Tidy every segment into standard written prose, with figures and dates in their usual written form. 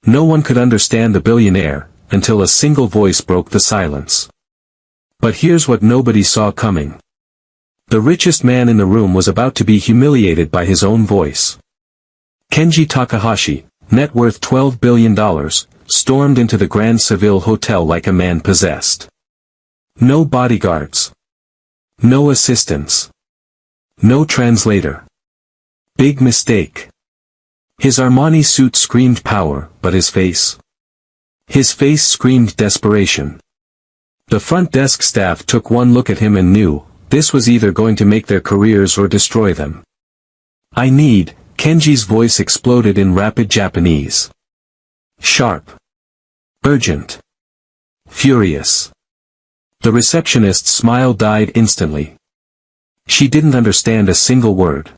No one could understand the billionaire, until a single voice broke the silence. But here's what nobody saw coming. The richest man in the room was about to be humiliated by his own voice. Kenji Takahashi, net worth $12 billion, stormed into the Grand Seville Hotel like a man possessed. No bodyguards. No assistants. No translator. Big mistake. His Armani suit screamed power, but his face? His face screamed desperation. The front desk staff took one look at him and knew, this was either going to make their careers or destroy them. I need, Kenji's voice exploded in rapid Japanese. Sharp. Urgent. Furious. The receptionist's smile died instantly. She didn't understand a single word.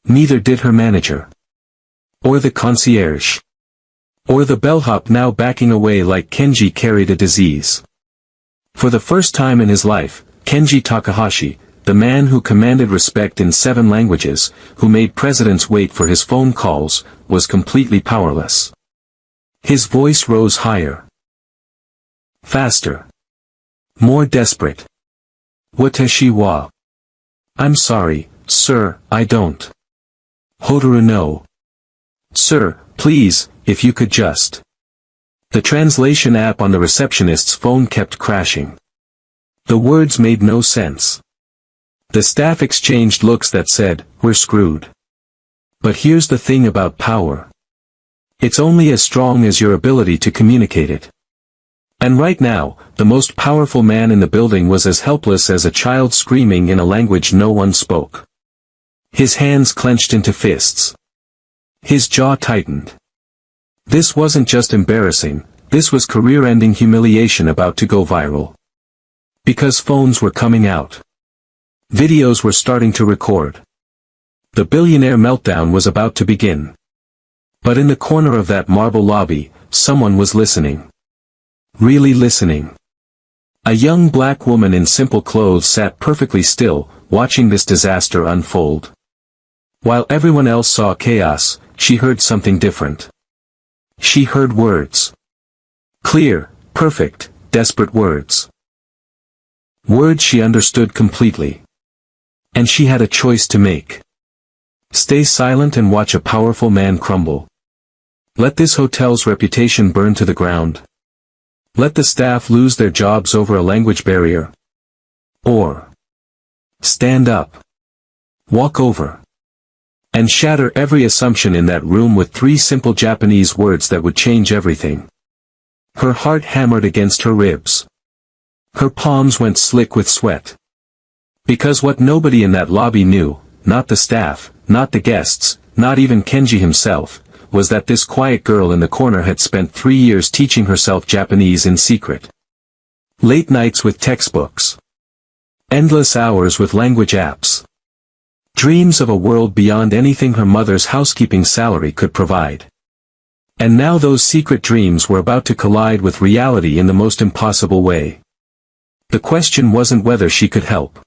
Neither did her manager. Or the concierge. Or the bellhop now backing away like Kenji carried a disease. For the first time in his life, Kenji Takahashi, the man who commanded respect in 7 languages, who made presidents wait for his phone calls, was completely powerless. His voice rose higher. Faster. More desperate. Watashi wa. I'm sorry, sir, I don't. Hotaru no. Sir, please, if you could just. The translation app on the receptionist's phone kept crashing. The words made no sense. The staff exchanged looks that said, we're screwed. But here's the thing about power. It's only as strong as your ability to communicate it. And right now, the most powerful man in the building was as helpless as a child screaming in a language no one spoke. His hands clenched into fists. His jaw tightened. This wasn't just embarrassing, this was career-ending humiliation about to go viral. Because phones were coming out. Videos were starting to record. The billionaire meltdown was about to begin. But in the corner of that marble lobby, someone was listening. Really listening. A young black woman in simple clothes sat perfectly still, watching this disaster unfold. While everyone else saw chaos, she heard something different. She heard words. Clear, perfect, desperate words. Words she understood completely. And she had a choice to make. Stay silent and watch a powerful man crumble. Let this hotel's reputation burn to the ground. Let the staff lose their jobs over a language barrier. Or stand up. Walk over. And shatter every assumption in that room with 3 simple Japanese words that would change everything. Her heart hammered against her ribs. Her palms went slick with sweat. Because what nobody in that lobby knew, not the staff, not the guests, not even Kenji himself, was that this quiet girl in the corner had spent 3 years teaching herself Japanese in secret. Late nights with textbooks. Endless hours with language apps. Dreams of a world beyond anything her mother's housekeeping salary could provide. And now those secret dreams were about to collide with reality in the most impossible way. The question wasn't whether she could help.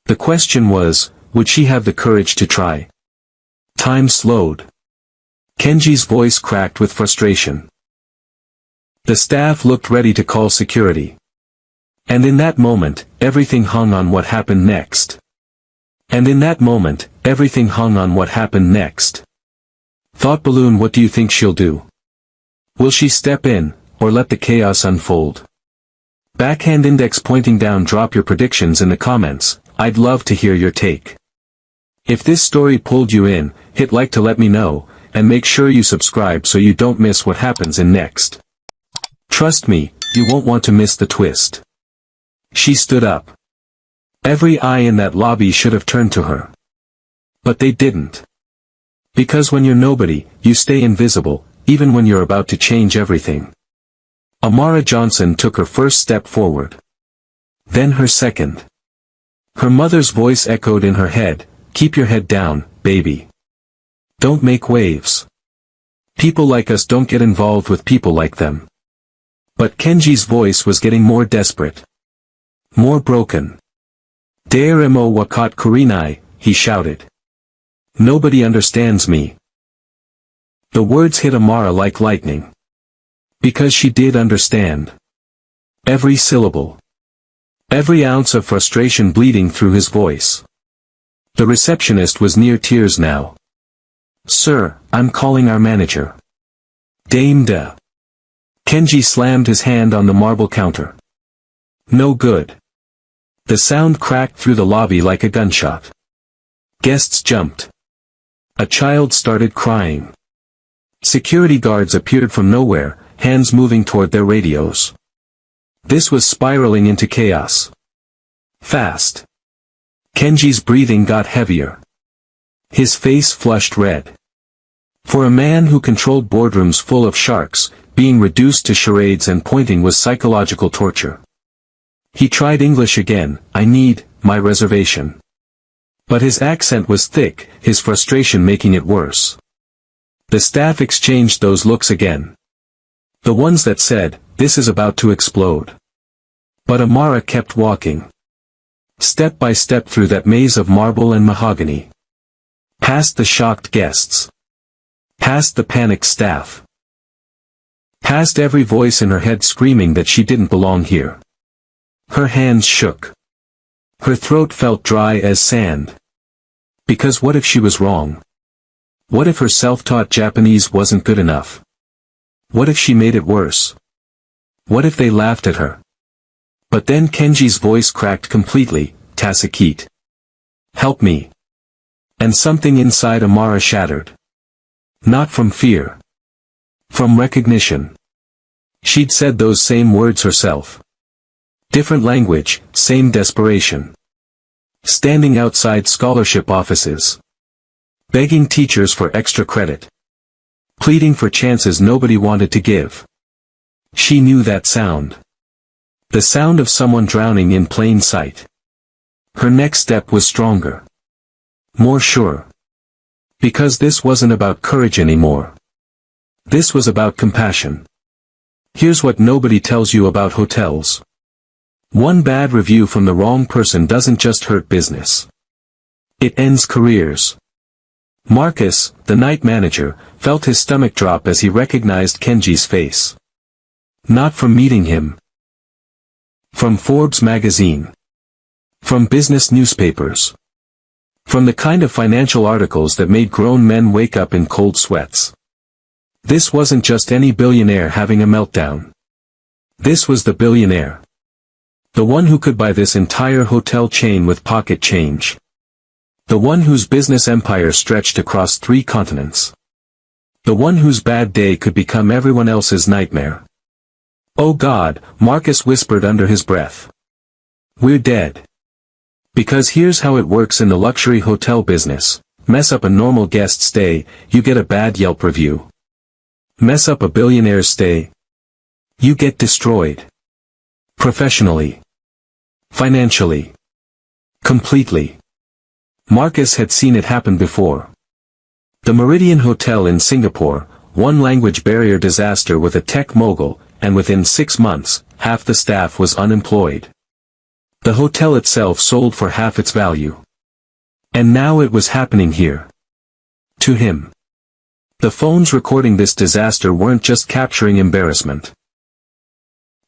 The question was, would she have the courage to try? Time slowed. Kenji's voice cracked with frustration. The staff looked ready to call security. And in that moment, everything hung on what happened next. And in that moment, everything hung on what happened next. Thought balloon, what do you think she'll do? Will she step in, or let the chaos unfold? Backhand index pointing down, drop your predictions in the comments, I'd love to hear your take. If this story pulled you in, hit like to let me know, and make sure you subscribe so you don't miss what happens in next. Trust me, you won't want to miss the twist. She stood up. Every eye in that lobby should have turned to her. But they didn't. Because when you're nobody, you stay invisible, even when you're about to change everything. Amara Johnson took her first step forward. Then her second. Her mother's voice echoed in her head, keep your head down, baby. Don't make waves. People like us don't get involved with people like them. But Kenji's voice was getting more desperate. More broken. Dairemo wakat kurinai, he shouted. Nobody understands me. The words hit Amara like lightning. Because she did understand. Every syllable. Every ounce of frustration bleeding through his voice. The receptionist was near tears now. "Sir, I'm calling our manager." Dame de. Kenji slammed his hand on the marble counter. No good. The sound cracked through the lobby like a gunshot. Guests jumped. A child started crying. Security guards appeared from nowhere, hands moving toward their radios. This was spiraling into chaos. Fast. Kenji's breathing got heavier. His face flushed red. For a man who controlled boardrooms full of sharks, being reduced to charades and pointing was psychological torture. He tried English again. "I need my reservation." But his accent was thick, his frustration making it worse. The staff exchanged those looks again. The ones that said, "This is about to explode." But Amara kept walking. Step by step through that maze of marble and mahogany. Past the shocked guests. Past the panicked staff. Past every voice in her head screaming that she didn't belong here. Her hands shook. Her throat felt dry as sand. Because what if she was wrong? What if her self-taught Japanese wasn't good enough? What if she made it worse? What if they laughed at her? But then Kenji's voice cracked completely. "Tasakite. Help me." And something inside Amara shattered. Not from fear. From recognition. She'd said those same words herself. Different language, same desperation. Standing outside scholarship offices. Begging teachers for extra credit. Pleading for chances nobody wanted to give. She knew that sound. The sound of someone drowning in plain sight. Her next step was stronger. More sure. Because this wasn't about courage anymore. This was about compassion. Here's what nobody tells you about hotels. One bad review from the wrong person doesn't just hurt business. It ends careers. Marcus, the night manager, felt his stomach drop as he recognized Kenji's face. Not from meeting him. From Forbes magazine. From business newspapers. From the kind of financial articles that made grown men wake up in cold sweats. This wasn't just any billionaire having a meltdown. This was the billionaire. The one who could buy this entire hotel chain with pocket change. The one whose business empire stretched across 3 continents. The one whose bad day could become everyone else's nightmare. "Oh God," Marcus whispered under his breath. "We're dead." Because here's how it works in the luxury hotel business. Mess up a normal guest stay, you get a bad Yelp review. Mess up a billionaire's stay. You get destroyed. Professionally. Financially. Completely. Marcus had seen it happen before. The Meridian Hotel in Singapore, one language barrier disaster with a tech mogul, and within 6 months, half the staff was unemployed. The hotel itself sold for half its value. And now it was happening here. To him. The phones recording this disaster weren't just capturing embarrassment.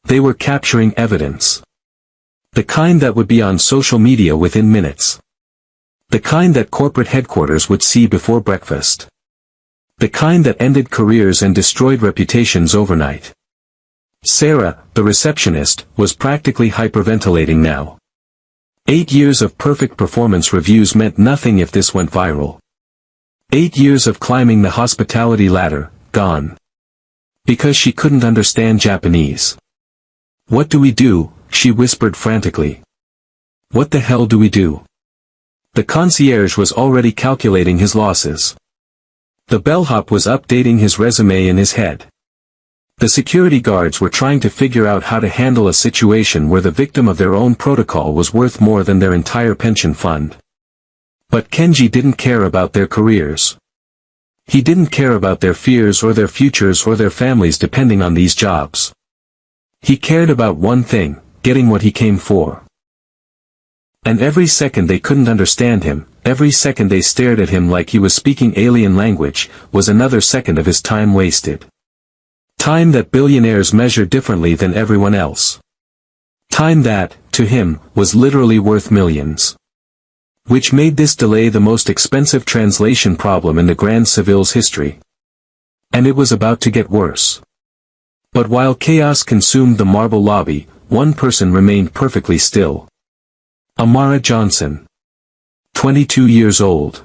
They were capturing evidence. The kind that would be on social media within minutes. The kind that corporate headquarters would see before breakfast. The kind that ended careers and destroyed reputations overnight. Sarah, the receptionist, was practically hyperventilating now. 8 years of perfect performance reviews meant nothing if this went viral. 8 years of climbing the hospitality ladder, gone. Because she couldn't understand Japanese. "What do we do?" she whispered frantically. "What the hell do we do?" The concierge was already calculating his losses. The bellhop was updating his resume in his head. The security guards were trying to figure out how to handle a situation where the victim of their own protocol was worth more than their entire pension fund. But Kenji didn't care about their careers. He didn't care about their fears or their futures or their families depending on these jobs. He cared about one thing, getting what he came for. And every second they couldn't understand him, every second they stared at him like he was speaking alien language, was another second of his time wasted. Time that billionaires measure differently than everyone else. Time that, to him, was literally worth millions. Which made this delay the most expensive translation problem in the Grand Seville's history. And it was about to get worse. But while chaos consumed the marble lobby, one person remained perfectly still. Amara Johnson. 22 years old.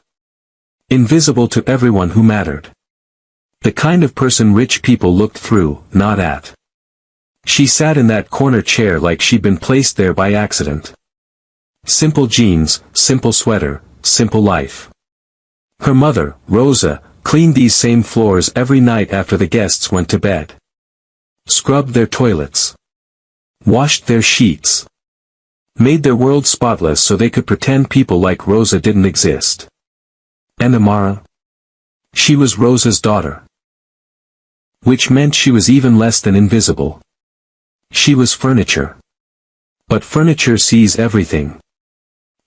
Invisible to everyone who mattered. The kind of person rich people looked through, not at. She sat in that corner chair like she'd been placed there by accident. Simple jeans, simple sweater, simple life. Her mother, Rosa, cleaned these same floors every night after the guests went to bed. Scrubbed their toilets. Washed their sheets. Made their world spotless so they could pretend people like Rosa didn't exist. And Amara? She was Rosa's daughter. Which meant she was even less than invisible. She was furniture. But furniture sees everything.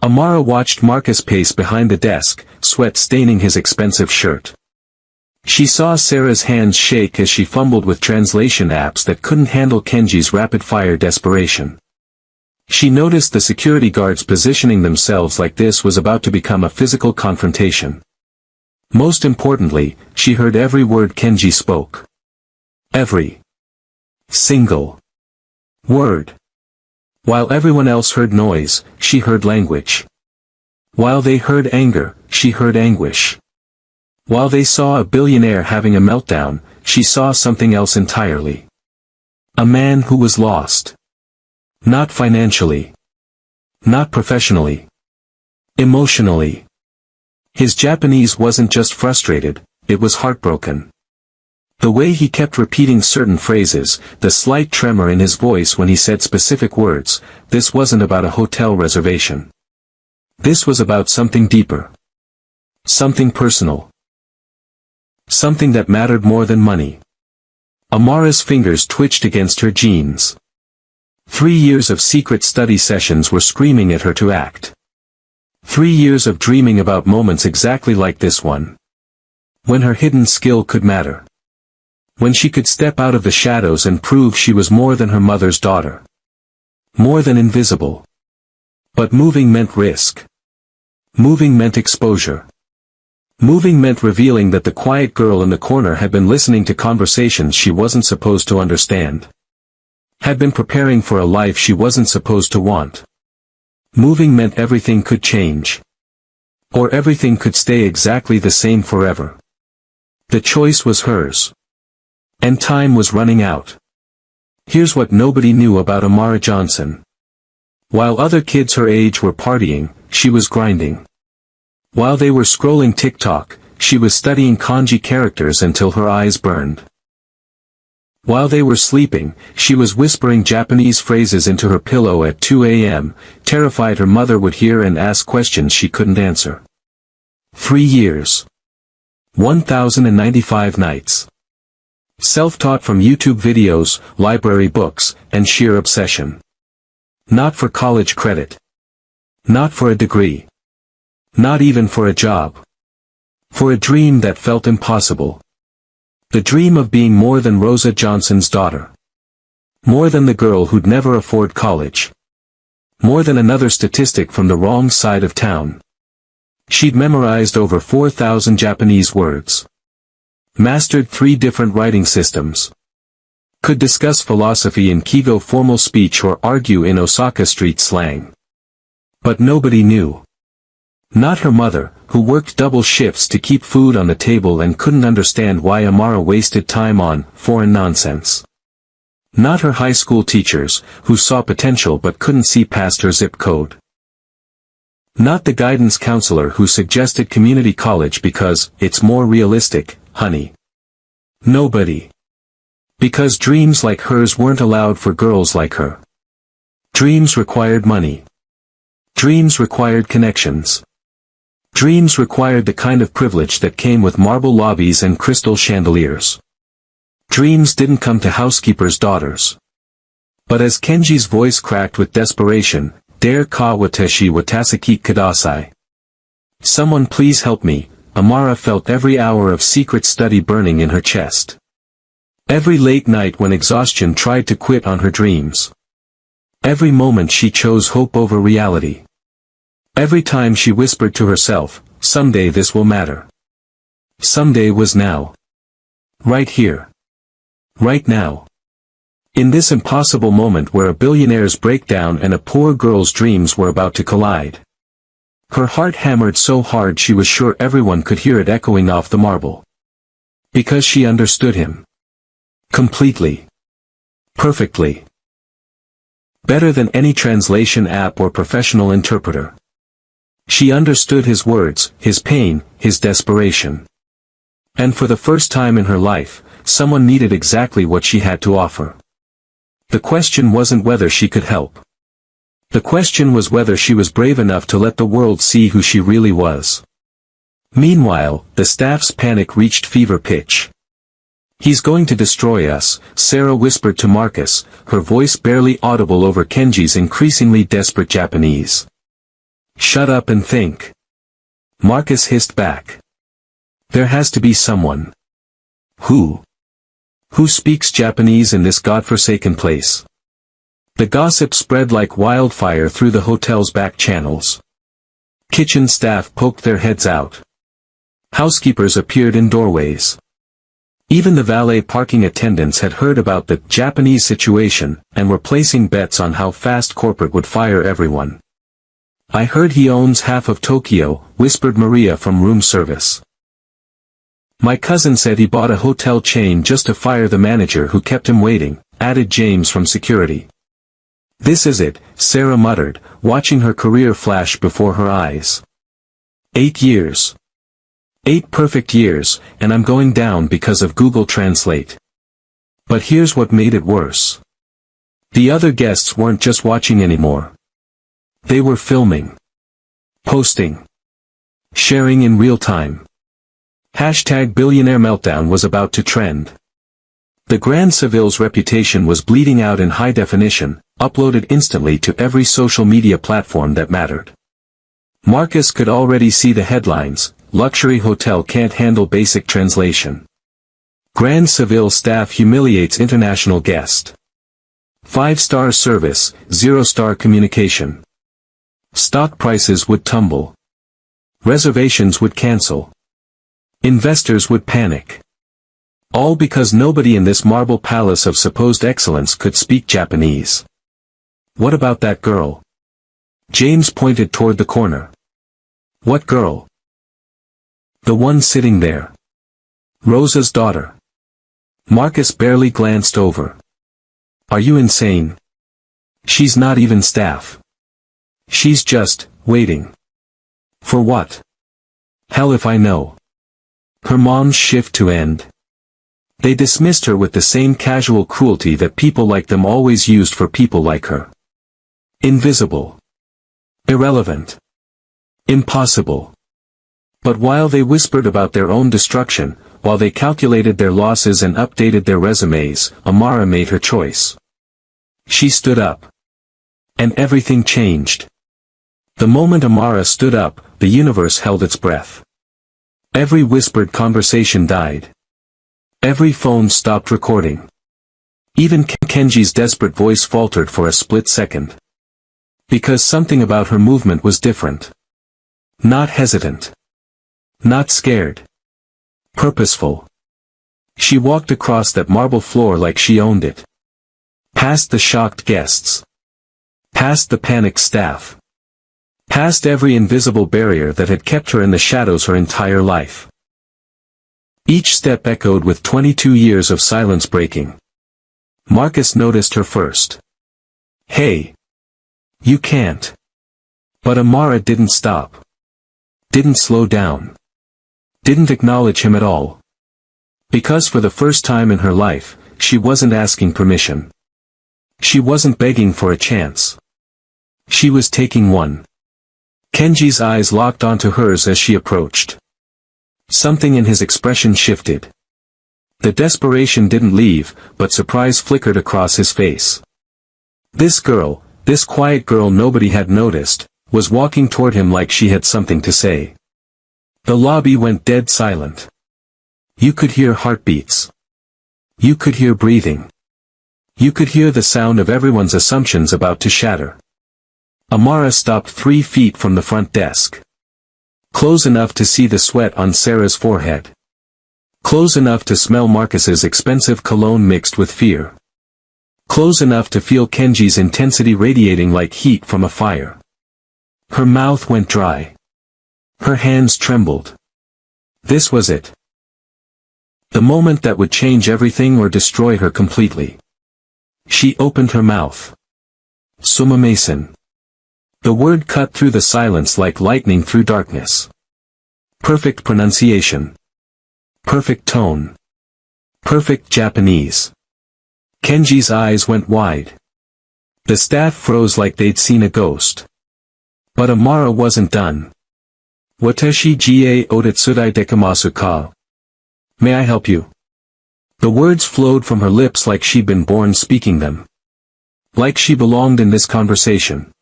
Amara watched Marcus pace behind the desk, sweat staining his expensive shirt. She saw Sarah's hands shake as she fumbled with translation apps that couldn't handle Kenji's rapid-fire desperation. She noticed the security guards positioning themselves like this was about to become a physical confrontation. Most importantly, she heard every word Kenji spoke. Every single word. While everyone else heard noise, she heard language. While they heard anger, she heard anguish. While they saw a billionaire having a meltdown, she saw something else entirely. A man who was lost. Not financially. Not professionally. Emotionally. His Japanese wasn't just frustrated, it was heartbroken. The way he kept repeating certain phrases, the slight tremor in his voice when he said specific words, this wasn't about a hotel reservation. This was about something deeper. Something personal. Something that mattered more than money. Amara's fingers twitched against her jeans. 3 years of secret study sessions were screaming at her to act. 3 years of dreaming about moments exactly like this one. When her hidden skill could matter. When she could step out of the shadows and prove she was more than her mother's daughter. More than invisible. But moving meant risk. Moving meant exposure. Moving meant revealing that the quiet girl in the corner had been listening to conversations she wasn't supposed to understand. Had been preparing for a life she wasn't supposed to want. Moving meant everything could change. Or everything could stay exactly the same forever. The choice was hers. And time was running out. Here's what nobody knew about Amara Johnson. While other kids her age were partying, she was grinding. While they were scrolling TikTok, she was studying kanji characters until her eyes burned. While they were sleeping, she was whispering Japanese phrases into her pillow at 2 a.m., terrified her mother would hear and ask questions she couldn't answer. 3 years. 1,095 nights. Self-taught from YouTube videos, library books, and sheer obsession. Not for college credit. Not for a degree. Not even for a job. For a dream that felt impossible. The dream of being more than Rosa Johnson's daughter. More than the girl who'd never afford college. More than another statistic from the wrong side of town. She'd memorized over 4,000 Japanese words. Mastered 3 different writing systems. Could discuss philosophy in Kigo formal speech or argue in Osaka street slang. But nobody knew. Not her mother, who worked double shifts to keep food on the table and couldn't understand why Amara wasted time on foreign nonsense. Not her high school teachers, who saw potential but couldn't see past her zip code. Not the guidance counselor who suggested community college because it's more realistic, honey. Nobody. Because dreams like hers weren't allowed for girls like her. Dreams required money. Dreams required connections. Dreams required the kind of privilege that came with marble lobbies and crystal chandeliers. Dreams didn't come to housekeepers' daughters. But as Kenji's voice cracked with desperation, "Dare ka watashi watasaki kudasai." Someone please help me. Amara felt every hour of secret study burning in her chest. Every late night when exhaustion tried to quit on her dreams. Every moment she chose hope over reality. Every time she whispered to herself, someday this will matter. Someday was now. Right here. Right now. In this impossible moment where a billionaire's breakdown and a poor girl's dreams were about to collide. Her heart hammered so hard she was sure everyone could hear it echoing off the marble. Because she understood him. Completely. Perfectly. Better than any translation app or professional interpreter. She understood his words, his pain, his desperation. And for the first time in her life, someone needed exactly what she had to offer. The question wasn't whether she could help. The question was whether she was brave enough to let the world see who she really was. Meanwhile, the staff's panic reached fever pitch. "He's going to destroy us," Sarah whispered to Marcus, her voice barely audible over Kenji's increasingly desperate Japanese. "Shut up and think." Marcus hissed back. "There has to be someone." "Who? Who speaks Japanese in this godforsaken place?" The gossip spread like wildfire through the hotel's back channels. Kitchen staff poked their heads out. Housekeepers appeared in doorways. Even the valet parking attendants had heard about the Japanese situation, and were placing bets on how fast corporate would fire everyone. "I heard he owns half of Tokyo," whispered Maria from room service. "My cousin said he bought a hotel chain just to fire the manager who kept him waiting," added James from security. "This is it," Sarah muttered, watching her career flash before her eyes. 8 years. 8 perfect years, and I'm going down because of Google Translate. But here's what made it worse. The other guests weren't just watching anymore. They were filming. Posting. Sharing in real time. #Billionaire Meltdown was about to trend. The Grand Seville's reputation was bleeding out in high definition, uploaded instantly to every social media platform that mattered. Marcus could already see the headlines: "Luxury Hotel Can't Handle Basic Translation." "Grand Seville Staff Humiliates International Guest." 5-star service, 0-star communication. Stock prices would tumble. Reservations would cancel. Investors would panic. All because nobody in this marble palace of supposed excellence could speak Japanese. "What about that girl?" James pointed toward the corner. "What girl?" "The one sitting there. Rosa's daughter." Marcus barely glanced over. "Are you insane? She's not even staff. She's just waiting." "For what?" "Hell if I know." Her mom's shift to end. They dismissed her with the same casual cruelty that people like them always used for people like her. Invisible. Irrelevant. Impossible. But while they whispered about their own destruction, while they calculated their losses and updated their resumes, Amara made her choice. She stood up. And everything changed. The moment Amara stood up, the universe held its breath. Every whispered conversation died. Every phone stopped recording. Even Kenji's desperate voice faltered for a split second. Because something about her movement was different. Not hesitant. Not scared. Purposeful. She walked across that marble floor like she owned it. Past the shocked guests. Past the panicked staff. Past every invisible barrier that had kept her in the shadows her entire life. Each step echoed with 22 years of silence breaking. Marcus noticed her first. "Hey! You can't." But Amara didn't stop. Didn't slow down. Didn't acknowledge him at all. Because for the first time in her life, she wasn't asking permission. She wasn't begging for a chance. She was taking one. Kenji's eyes locked onto hers as she approached. Something in his expression shifted. The desperation didn't leave, but surprise flickered across his face. This girl, this quiet girl nobody had noticed, was walking toward him like she had something to say. The lobby went dead silent. You could hear heartbeats. You could hear breathing. You could hear the sound of everyone's assumptions about to shatter. Amara stopped 3 feet from the front desk. Close enough to see the sweat on Sarah's forehead. Close enough to smell Marcus's expensive cologne mixed with fear. Close enough to feel Kenji's intensity radiating like heat from a fire. Her mouth went dry. Her hands trembled. This was it. The moment that would change everything or destroy her completely. She opened her mouth. Sumimasen. The word cut through the silence like lightning through darkness. Perfect pronunciation. Perfect tone. Perfect Japanese. Kenji's eyes went wide. The staff froze like they'd seen a ghost. But Amara wasn't done. Watashi ga otetsurai dekamasu ka? May I help you? The words flowed from her lips like she'd been born speaking them. Like she belonged in this conversation.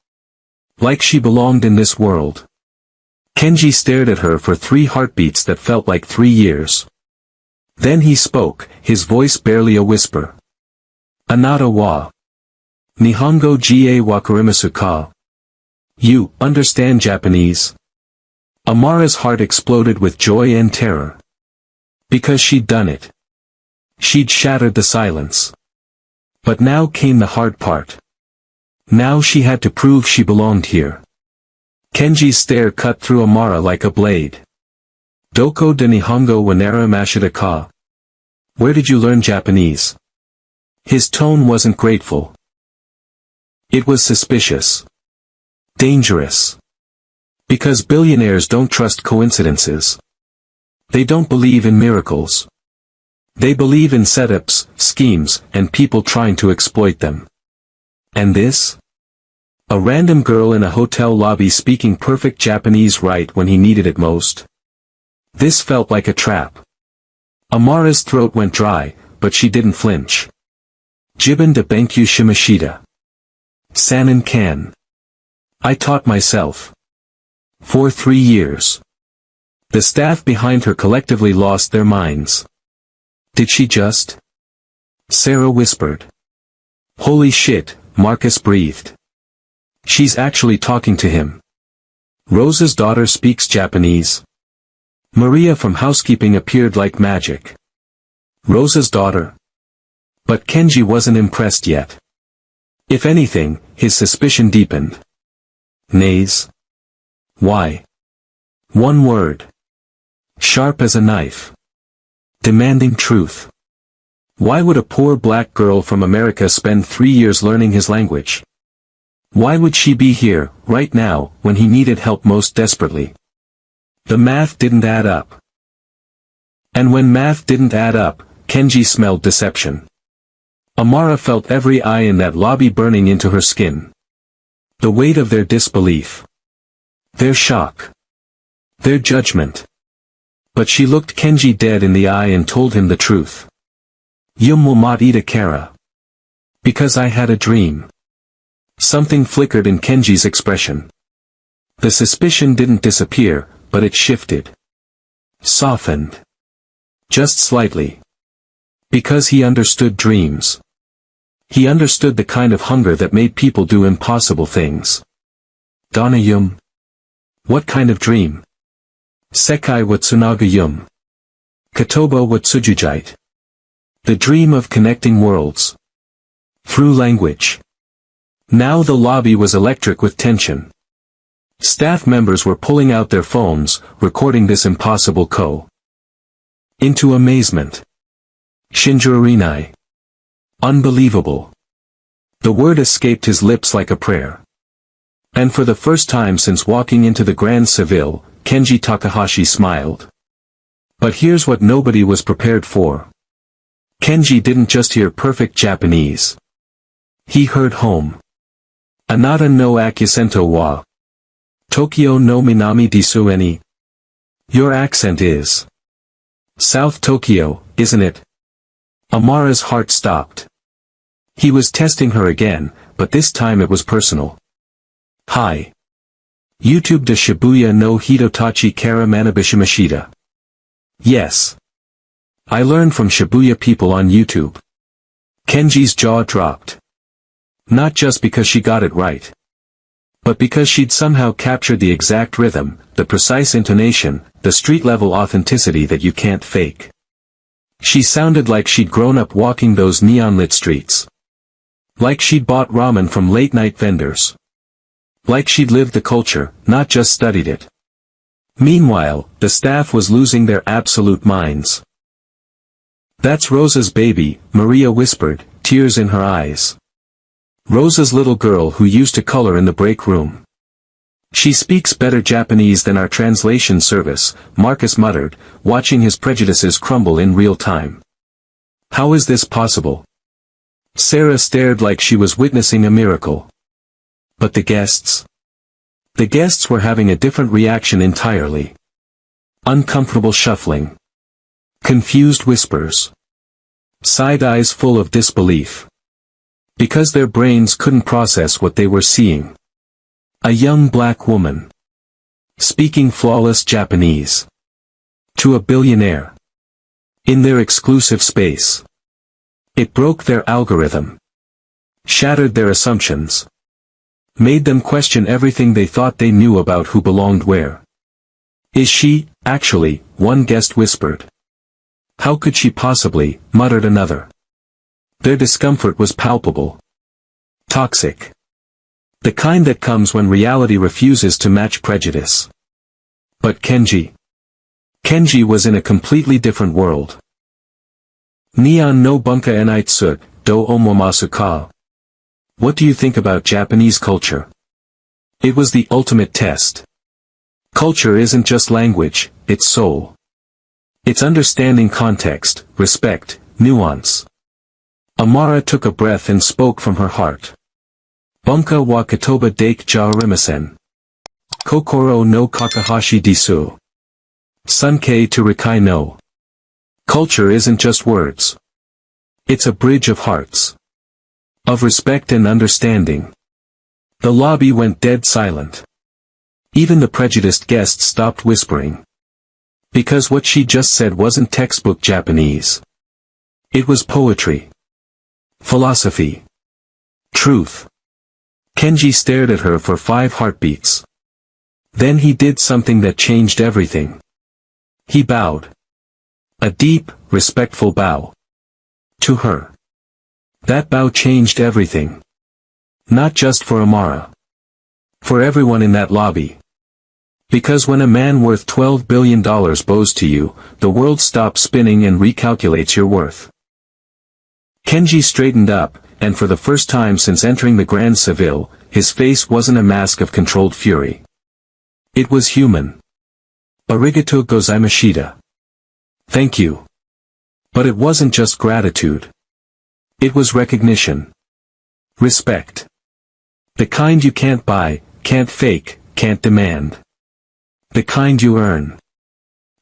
Like she belonged in this world. Kenji stared at her for 3 heartbeats that felt like 3 years. Then he spoke, his voice barely a whisper. Anata wa Nihongo ga wakarimasu ka? You understand Japanese? Amara's heart exploded with joy and terror. Because she'd done it. She'd shattered the silence. But now came the hard part. Now she had to prove she belonged here. Kenji's stare cut through Amara like a blade. Doko de Nihongo wa naramashita ka? Where did you learn Japanese? His tone wasn't grateful. It was suspicious. Dangerous. Because billionaires don't trust coincidences. They don't believe in miracles. They believe in setups, schemes, and people trying to exploit them. And this? A random girl in a hotel lobby speaking perfect Japanese right when he needed it most. This felt like a trap. Amara's throat went dry, but she didn't flinch. Jibun de Benkyu Shimashita. Sanin kan. I taught myself. For 3 years. The staff behind her collectively lost their minds. Did she just? Sarah whispered. Holy shit, Marcus breathed. She's actually talking to him. Rosa's daughter speaks Japanese. Maria from housekeeping appeared like magic. Rosa's daughter. But Kenji wasn't impressed yet. If anything, his suspicion deepened. Nays. Why? One word. Sharp as a knife. Demanding truth. Why would a poor black girl from America spend 3 years learning his language? Why would she be here, right now, when he needed help most desperately? The math didn't add up. And when math didn't add up, Kenji smelled deception. Amara felt every eye in that lobby burning into her skin. The weight of their disbelief. Their shock. Their judgment. But she looked Kenji dead in the eye and told him the truth. Yum will not eat a kara. Because I had a dream. Something flickered in Kenji's expression. The suspicion didn't disappear, but it shifted. Softened. Just slightly. Because he understood dreams. He understood the kind of hunger that made people do impossible things. Donayum. What kind of dream? Sekai wa tsunagayum. Katoba wa tsujujite. The dream of connecting worlds. Through language. Now the lobby was electric with tension. Staff members were pulling out their phones, recording this impossible into amazement. Shinjurinai. Unbelievable. The word escaped his lips like a prayer. And for the first time since walking into the Grand Seville, Kenji Takahashi smiled. But here's what nobody was prepared for. Kenji didn't just hear perfect Japanese. He heard home. Anata no accento wa. Tokyo no minami disu eni. Your accent is. South Tokyo, isn't it? Amara's heart stopped. He was testing her again, but this time it was personal. Hi. YouTube de Shibuya no Hidotachi kara Manabishimashita. Yes. I learned from Shibuya people on YouTube. Kenji's jaw dropped. Not just because she got it right, but because she'd somehow captured the exact rhythm, the precise intonation, the street-level authenticity that you can't fake. She sounded like she'd grown up walking those neon-lit streets. Like she'd bought ramen from late-night vendors. Like she'd lived the culture, not just studied it. Meanwhile, the staff was losing their absolute minds. "That's Rosa's baby," Maria whispered, tears in her eyes. Rosa's little girl who used to color in the break room. "She speaks better Japanese than our translation service," Marcus muttered, watching his prejudices crumble in real time. "How is this possible?" Sarah stared like she was witnessing a miracle. But the guests? The guests were having a different reaction entirely. Uncomfortable shuffling. Confused whispers. Side eyes full of disbelief. Because their brains couldn't process what they were seeing. A young black woman. Speaking flawless Japanese. To a billionaire. In their exclusive space. It broke their algorithm. Shattered their assumptions. Made them question everything they thought they knew about who belonged where. "Is she, actually?" one guest whispered. "How could she possibly?" muttered another. Their discomfort was palpable. Toxic. The kind that comes when reality refuses to match prejudice. But Kenji. Kenji was in a completely different world. Neon no bunka enaitsu, do omomasu ka. What do you think about Japanese culture? It was the ultimate test. Culture isn't just language, it's soul. It's understanding context, respect, nuance. Amara took a breath and spoke from her heart. Bunka wa katoba dake ja arimasen. Kokoro no kakahashi disu. Sunkei to rikai no. Culture isn't just words. It's a bridge of hearts. Of respect and understanding. The lobby went dead silent. Even the prejudiced guests stopped whispering. Because what she just said wasn't textbook Japanese. It was poetry. Philosophy. Truth. Kenji stared at her for 5 heartbeats. Then he did something that changed everything. He bowed. A deep, respectful bow. To her. That bow changed everything. Not just for Amara. For everyone in that lobby. Because when a man worth $12 billion bows to you, the world stops spinning and recalculates your worth. Kenji straightened up, and for the first time since entering the Grand Seville, his face wasn't a mask of controlled fury. It was human. Arigato gozaimashita. Thank you. But it wasn't just gratitude. It was recognition. Respect. The kind you can't buy, can't fake, can't demand. The kind you earn.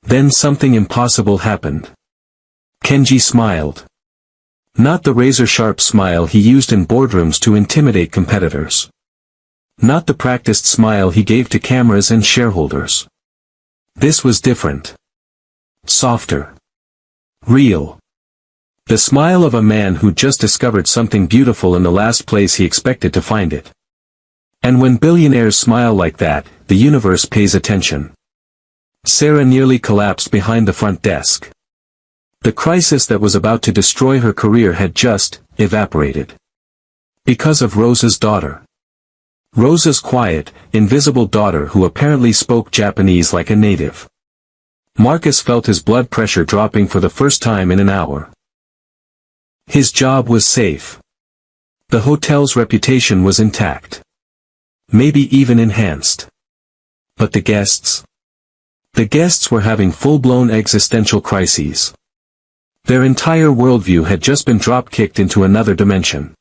Then something impossible happened. Kenji smiled. Not the razor-sharp smile he used in boardrooms to intimidate competitors. Not the practiced smile he gave to cameras and shareholders. This was different. Softer. Real. The smile of a man who just discovered something beautiful in the last place he expected to find it. And when billionaires smile like that, the universe pays attention. Sarah nearly collapsed behind the front desk. The crisis that was about to destroy her career had just evaporated. Because of Rosa's daughter. Rosa's quiet, invisible daughter who apparently spoke Japanese like a native. Marcus felt his blood pressure dropping for the first time in an hour. His job was safe. The hotel's reputation was intact. Maybe even enhanced. But the guests? The guests were having full-blown existential crises. Their entire worldview had just been drop-kicked into another dimension.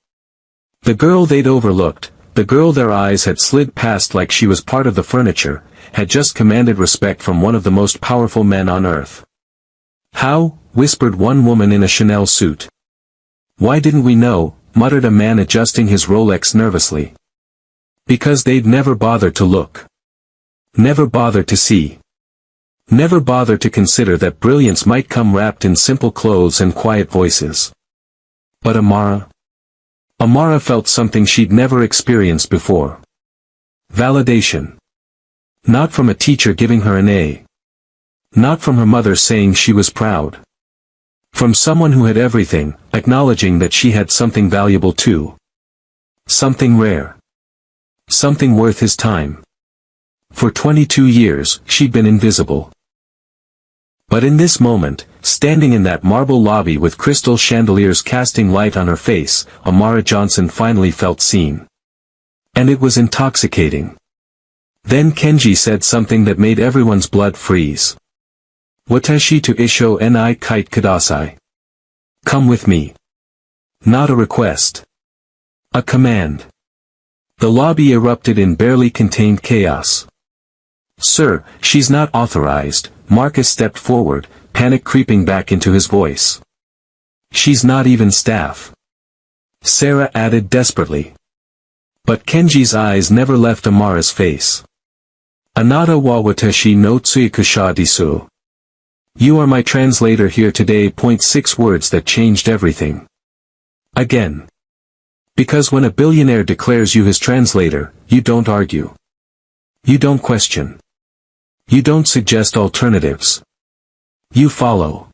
The girl they'd overlooked, the girl their eyes had slid past like she was part of the furniture, had just commanded respect from one of the most powerful men on earth. "How?" whispered one woman in a Chanel suit. "Why didn't we know?" muttered a man adjusting his Rolex nervously. "Because they'd never bothered to look." Never bother to see. Never bother to consider that brilliance might come wrapped in simple clothes and quiet voices. But Amara? Amara felt something she'd never experienced before. Validation. Not from a teacher giving her an A. Not from her mother saying she was proud. From someone who had everything, acknowledging that she had something valuable too. Something rare. Something worth his time. For 22 years, she'd been invisible. But in this moment, standing in that marble lobby with crystal chandeliers casting light on her face, Amara Johnson finally felt seen. And it was intoxicating. Then Kenji said something that made everyone's blood freeze. Watashi to isho ni kite kudasai. Come with me. Not a request. A command. The lobby erupted in barely contained chaos. Sir, she's not authorized. Marcus stepped forward, panic creeping back into his voice. She's not even staff. Sarah added desperately. But Kenji's eyes never left Amara's face. Anata wa watashi no tsuikusha disu. You are my translator here today. 6 words that changed everything. Again. Because when a billionaire declares you his translator, you don't argue. You don't question. You don't suggest alternatives. You follow.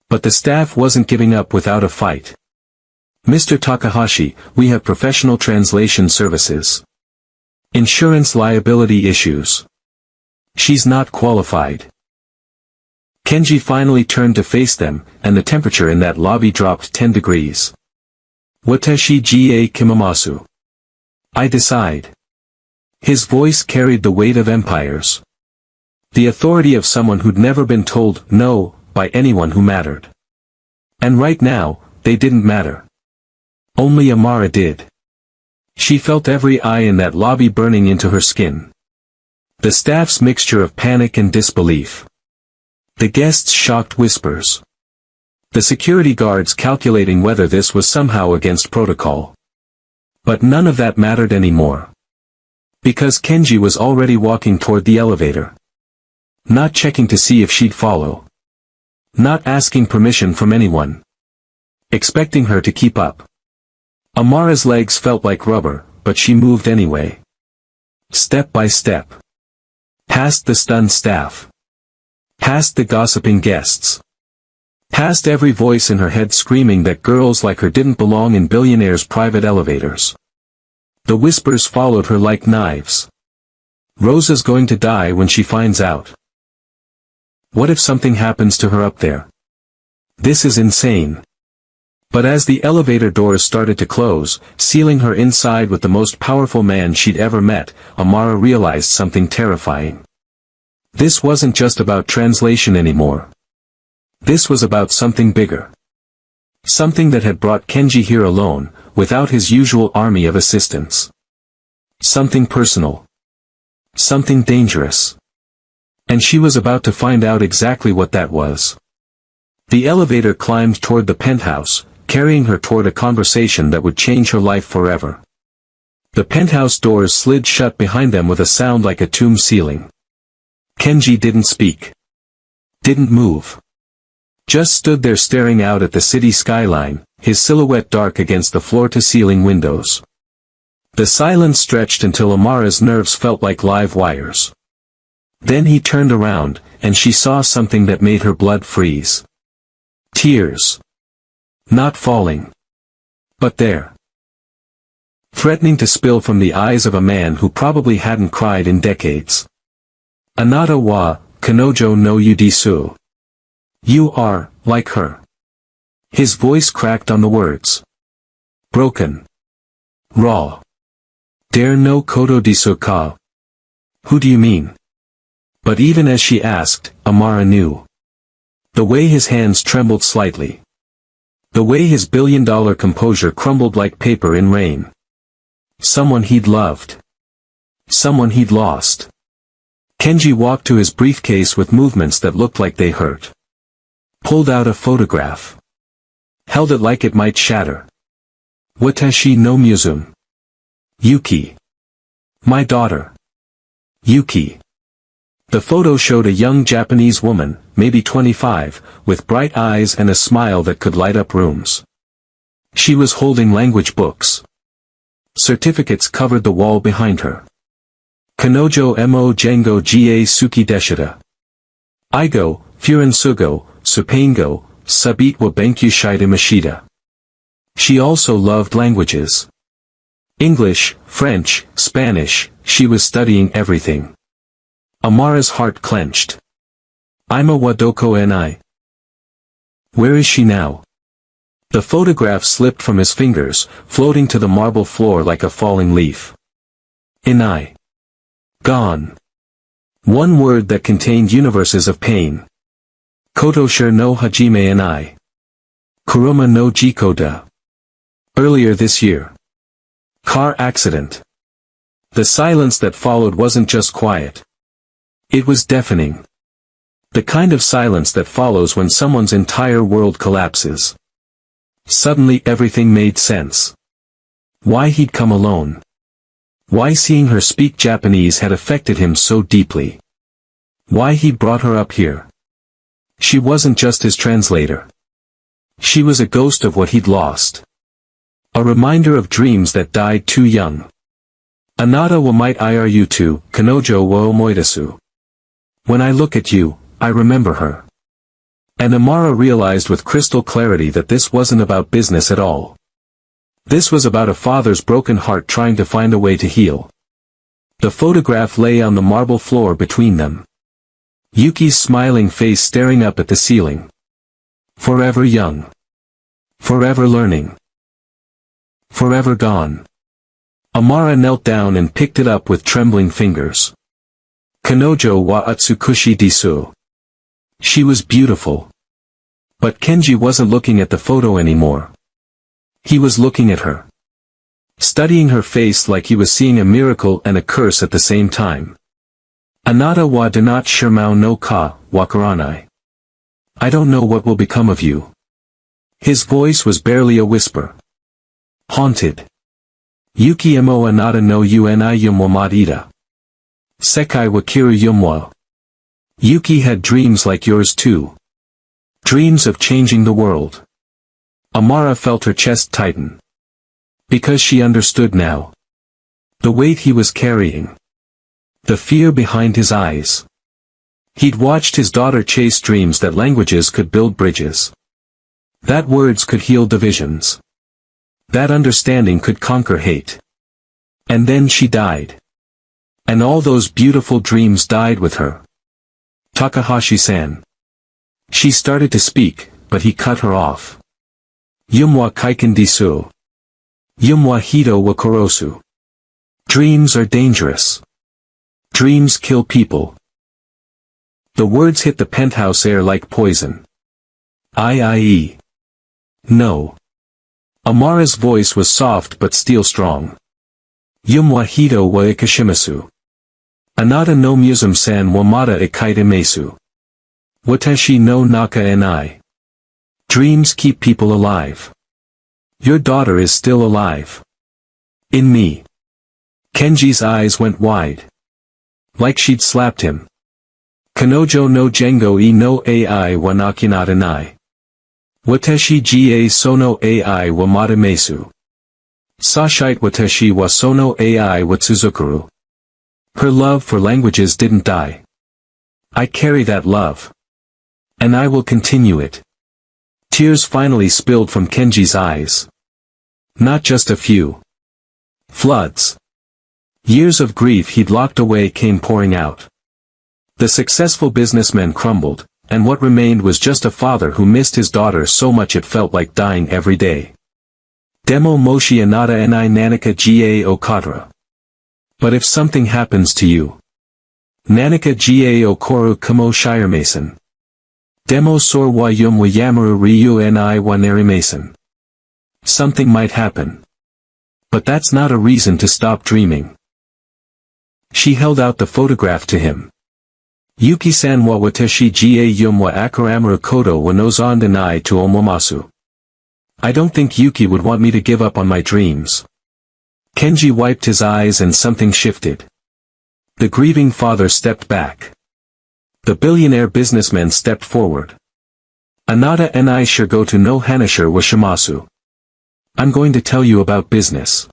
But the staff wasn't giving up without a fight. Mr. Takahashi, we have professional translation services. Insurance liability issues. She's not qualified. Kenji finally turned to face them, and the temperature in that lobby dropped 10 degrees. Watashi ga kimamasu. I decide. His voice carried the weight of empires. The authority of someone who'd never been told no by anyone who mattered. And right now, they didn't matter. Only Amara did. She felt every eye in that lobby burning into her skin. The staff's mixture of panic and disbelief. The guests' shocked whispers. The security guards calculating whether this was somehow against protocol. But none of that mattered anymore. Because Kenji was already walking toward the elevator. Not checking to see if she'd follow. Not asking permission from anyone. Expecting her to keep up. Amara's legs felt like rubber, but she moved anyway. Step by step. Past the stunned staff. Past the gossiping guests. Past every voice in her head screaming that girls like her didn't belong in Billionaire's private elevators. The whispers followed her like knives. Rosa's going to die when she finds out. What if something happens to her up there? This is insane. But as the elevator doors started to close, sealing her inside with the most powerful man she'd ever met, Amara realized something terrifying. This wasn't just about translation anymore. This was about something bigger. Something that had brought Kenji here alone, without his usual army of assistants. Something personal. Something dangerous. And she was about to find out exactly what that was. The elevator climbed toward the penthouse, carrying her toward a conversation that would change her life forever. The penthouse doors slid shut behind them with a sound like a tomb ceiling. Kenji didn't speak. Didn't move. Just stood there staring out at the city skyline, his silhouette dark against the floor-to-ceiling windows. The silence stretched until Amara's nerves felt like live wires. Then he turned around, and she saw something that made her blood freeze. Tears. Not falling. But there. Threatening to spill from the eyes of a man who probably hadn't cried in decades. Anata wa, kanojo no yudisu. You are, like her. His voice cracked on the words. Broken. Raw. Dare no koto disu ka. Who do you mean? But even as she asked, Amara knew. The way his hands trembled slightly. The way his billion-dollar composure crumbled like paper in rain. Someone he'd loved. Someone he'd lost. Kenji walked to his briefcase with movements that looked like they hurt. Pulled out a photograph. Held it like it might shatter. Watashi no Muzum. Yuki. My daughter. Yuki. The photo showed a young Japanese woman, maybe 25, with bright eyes and a smile that could light up rooms. She was holding language books. Certificates covered the wall behind her. Kanojo mo Jengo ga suki deshita. Igo, Furansugo, Supaingo, Sabit wa Benkyu Shida Mashida. She also loved languages. English, French, Spanish, she was studying everything. Amara's heart clenched. Ima wadoko ni. Where is she now? The photograph slipped from his fingers, floating to the marble floor like a falling leaf. Inai. Gone. One word that contained universes of pain. Kotoshir no hajime inai. Kuruma no jikoda. Earlier this year. Car accident. The silence that followed wasn't just quiet. It was deafening. The kind of silence that follows when someone's entire world collapses. Suddenly everything made sense. Why he'd come alone. Why seeing her speak Japanese had affected him so deeply. Why he brought her up here. She wasn't just his translator. She was a ghost of what he'd lost. A reminder of dreams that died too young. Anata wa might iru to, kanojo wa omoidasu. When I look at you, I remember her. And Amara realized with crystal clarity that this wasn't about business at all. This was about a father's broken heart trying to find a way to heal. The photograph lay on the marble floor between them. Yuki's smiling face staring up at the ceiling. Forever young. Forever learning. Forever gone. Amara knelt down and picked it up with trembling fingers. Kanojo wa Utsukushi disu. She was beautiful. But Kenji wasn't looking at the photo anymore. He was looking at her. Studying her face like he was seeing a miracle and a curse at the same time. Anata wa danat shirmao no ka, wakaranai. I don't know what will become of you. His voice was barely a whisper. Haunted. Yuki emo anata no uni yumwa madita. Sekai wa kiru yumwa. Yuki had dreams like yours too. Dreams of changing the world. Amara felt her chest tighten. Because she understood now. The weight he was carrying. The fear behind his eyes. He'd watched his daughter chase dreams that languages could build bridges. That words could heal divisions. That understanding could conquer hate. And then she died. And all those beautiful dreams died with her. Takahashi-san. She started to speak, but he cut her off. Yumwa kaiken disu. Yumwa hito wa korosu. Dreams are dangerous. Dreams kill people. The words hit the penthouse air like poison. I.e. No. Amara's voice was soft but steel strong. Yumwa hito wa ikashimasu. Anata no musum-san wa mata ikaite mesu. Watashi no naka enai. Dreams keep people alive. Your daughter is still alive. In me. Kenji's eyes went wide. Like she'd slapped him. Kanojo no jengo e no ai wa nakinata nai. Watashi ga sono ai wa mata mesu. Sashite watashi wa sono ai wa tsuzukuru. Her love for languages didn't die. I carry that love. And I will continue it. Tears finally spilled from Kenji's eyes. Not just a few. Floods. Years of grief he'd locked away came pouring out. The successful businessman crumbled, and what remained was just a father who missed his daughter so much it felt like dying every day. Demo moshi anata ni nanika ga okatra. But if something happens to you. Nanika ga okoru kamo shiremason. Demo sor wa yum wa yamaru ryu ni wa narimason. Something might happen. But that's not a reason to stop dreaming. She held out the photograph to him. Yuki-san wa watashi ga yum wa akaramaru koto wa nozan denai to omomasu. I don't think Yuki would want me to give up on my dreams. Kenji wiped his eyes and something shifted. The grieving father stepped back. The billionaire businessman stepped forward. Anata and I sure go to no Hanashir wa shimasu. I'm going to tell you about business.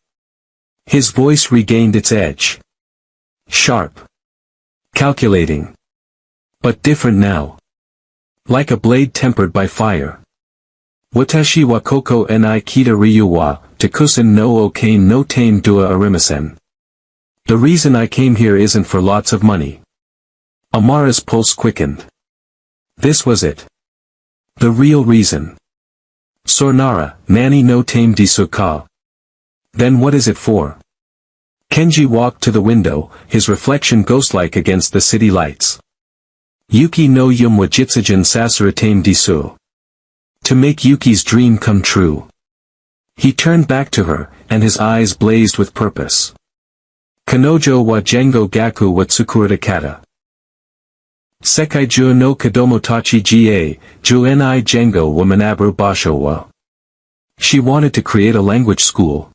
His voice regained its edge. Sharp. Calculating. But different now. Like a blade tempered by fire. Watashi wa koko ni kita ryu wa, takusen no okane no tame dua arimasen. The reason I came here isn't for lots of money. Amara's pulse quickened. This was it. The real reason. Sornara, nani no tame disuka. Then what is it for? Kenji walked to the window, his reflection ghost-like against the city lights. Yuki no yum wa jitsujen sasura tame disu. To make Yuki's dream come true. He turned back to her, and his eyes blazed with purpose. Kanojo wa jengo gaku wa tsukurata kata. Sekai ju no kadomotachi ga, ju ni jengo wa manabu basho wa. She wanted to create a language school.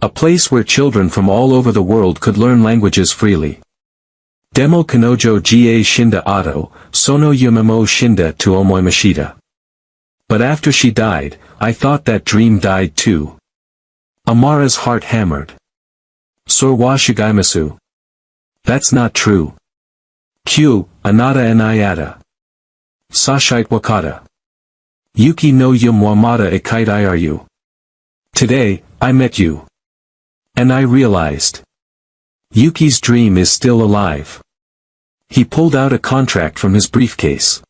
A place where children from all over the world could learn languages freely. Demo kanojo ga shinda ato, sono yumemo shinda to omoimashita. But after she died, I thought that dream died too. Amara's heart hammered. Sor wa shigaimasu. That's not true. Q, anata and iata. Sashite wakata. Yuki no yum wa mata ikaitai are you. Today, I met you. And I realized. Yuki's dream is still alive. He pulled out a contract from his briefcase.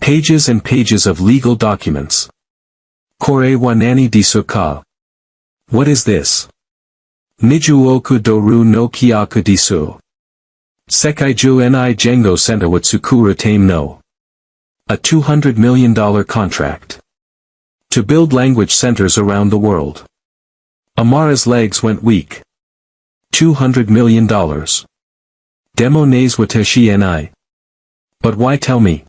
Pages and pages of legal documents. Kore wa nani disu. What is this? Nijuoku doru no kyaku disu. Sekaiju ni jengo senta wa tsukura tame no. A $200 million contract. To build language centers around the world. Amara's legs went weak. $200 million. Demo naze watashi ni. But why tell me?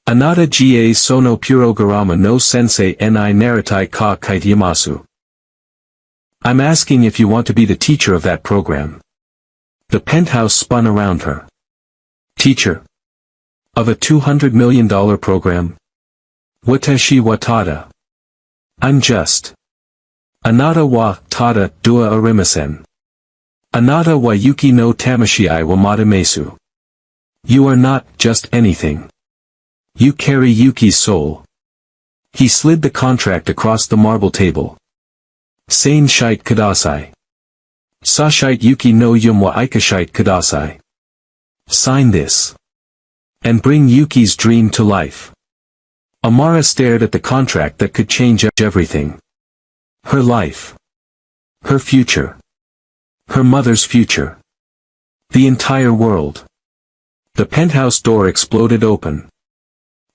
Anata ga sono puro garama no sensei ni naratai ka kaitayamasu. I'm asking if you want to be the teacher of that program. The penthouse spun around her. Teacher? Of a $200 million program? Watashi wa tada. I'm just. Anata wa tada dua arimasen. Anata wa yuki no tamashii wa matamesu. You are not just anything. You carry Yuki's soul. He slid the contract across the marble table. Sane shite kudasai. Sashite Yuki no yum wa ikashite kudasai. Sign this. And bring Yuki's dream to life. Amara stared at the contract that could change everything. Her life. Her future. Her mother's future. The entire world. The penthouse door exploded open.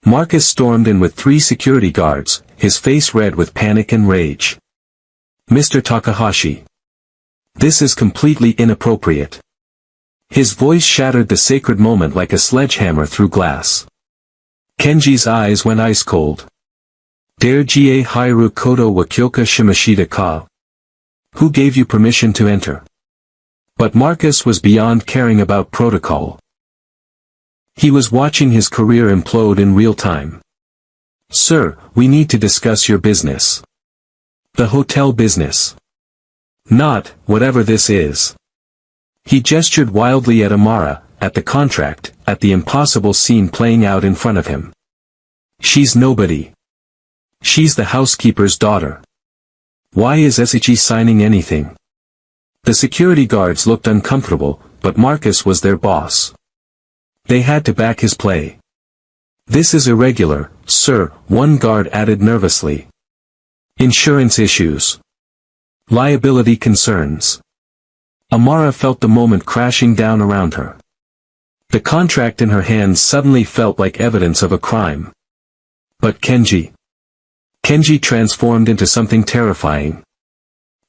Marcus stormed in with 3 security guards, his face red with panic and rage. Mr. Takahashi. This is completely inappropriate. His voice shattered the sacred moment like a sledgehammer through glass. Kenji's eyes went ice cold. Dare ga hairu koto wa kyoka shimashita ka. Who gave you permission to enter? But Marcus was beyond caring about protocol. He was watching his career implode in real time. Sir, we need to discuss your business. The hotel business. Not, whatever this is. He gestured wildly at Amara, at the contract, at the impossible scene playing out in front of him. She's nobody. She's the housekeeper's daughter. Why is Esichi signing anything? The security guards looked uncomfortable, but Marcus was their boss. They had to back his play. This is irregular, sir, one guard added nervously. Insurance issues. Liability concerns. Amara felt the moment crashing down around her. The contract in her hands suddenly felt like evidence of a crime. But Kenji. Kenji transformed into something terrifying.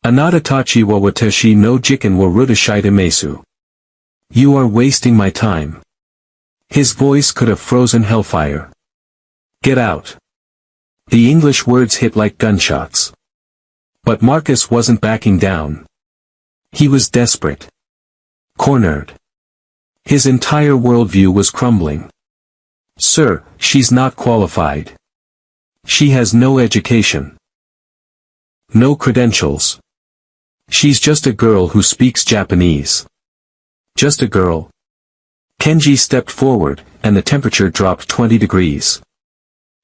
Anata tachi wa watashi no jiken wa rudashita mesu. You are wasting my time. His voice could have frozen hellfire. Get out. The English words hit like gunshots. But Marcus wasn't backing down. He was desperate. Cornered. His entire worldview was crumbling. Sir, she's not qualified. She has no education. No credentials. She's just a girl who speaks Japanese. Just a girl. Kenji stepped forward, and the temperature dropped 20 degrees.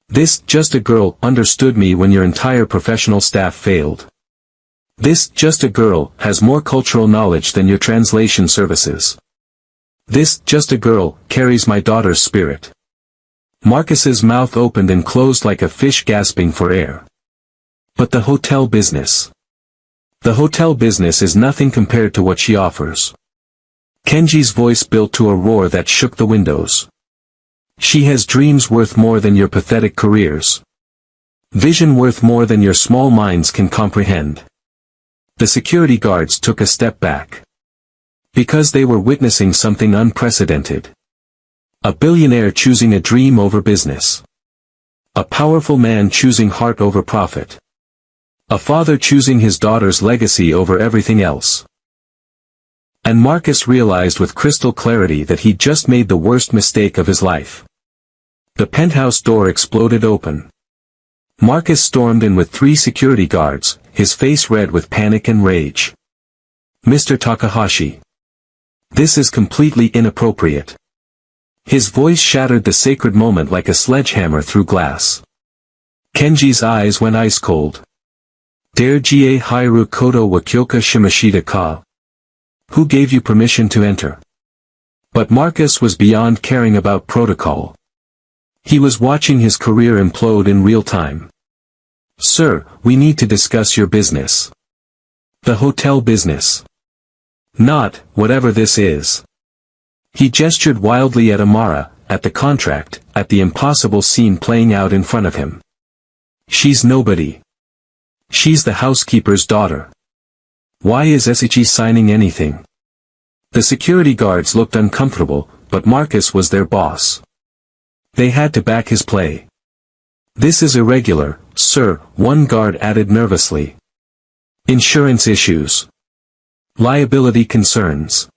This just a girl understood me when your entire professional staff failed. This just a girl has more cultural knowledge than your translation services. This just a girl carries my daughter's spirit. Marcus's mouth opened and closed like a fish gasping for air. But the hotel business. The hotel business is nothing compared to what she offers. Kenji's voice built to a roar that shook the windows. She has dreams worth more than your pathetic careers. Vision worth more than your small minds can comprehend. The security guards took a step back. Because they were witnessing something unprecedented. A billionaire choosing a dream over business. A powerful man choosing heart over profit. A father choosing his daughter's legacy over everything else. And Marcus realized with crystal clarity that he'd just made the worst mistake of his life. The penthouse door exploded open. Marcus stormed in with 3 security guards, his face red with panic and rage. Mr. Takahashi. This is completely inappropriate. His voice shattered the sacred moment like a sledgehammer through glass. Kenji's eyes went ice cold. Dare Jie Hairu Koto wa Kyoka Shimashita ka? Who gave you permission to enter? But Marcus was beyond caring about protocol. He was watching his career implode in real time. Sir, we need to discuss your business. The hotel business. Not, whatever this is. He gestured wildly at Amara, at the contract, at the impossible scene playing out in front of him. She's nobody. She's the housekeeper's daughter. Why is Esichi signing anything? The security guards looked uncomfortable, but Marcus was their boss. They had to back his play. This is irregular, sir, one guard added nervously. Insurance issues. Liability concerns.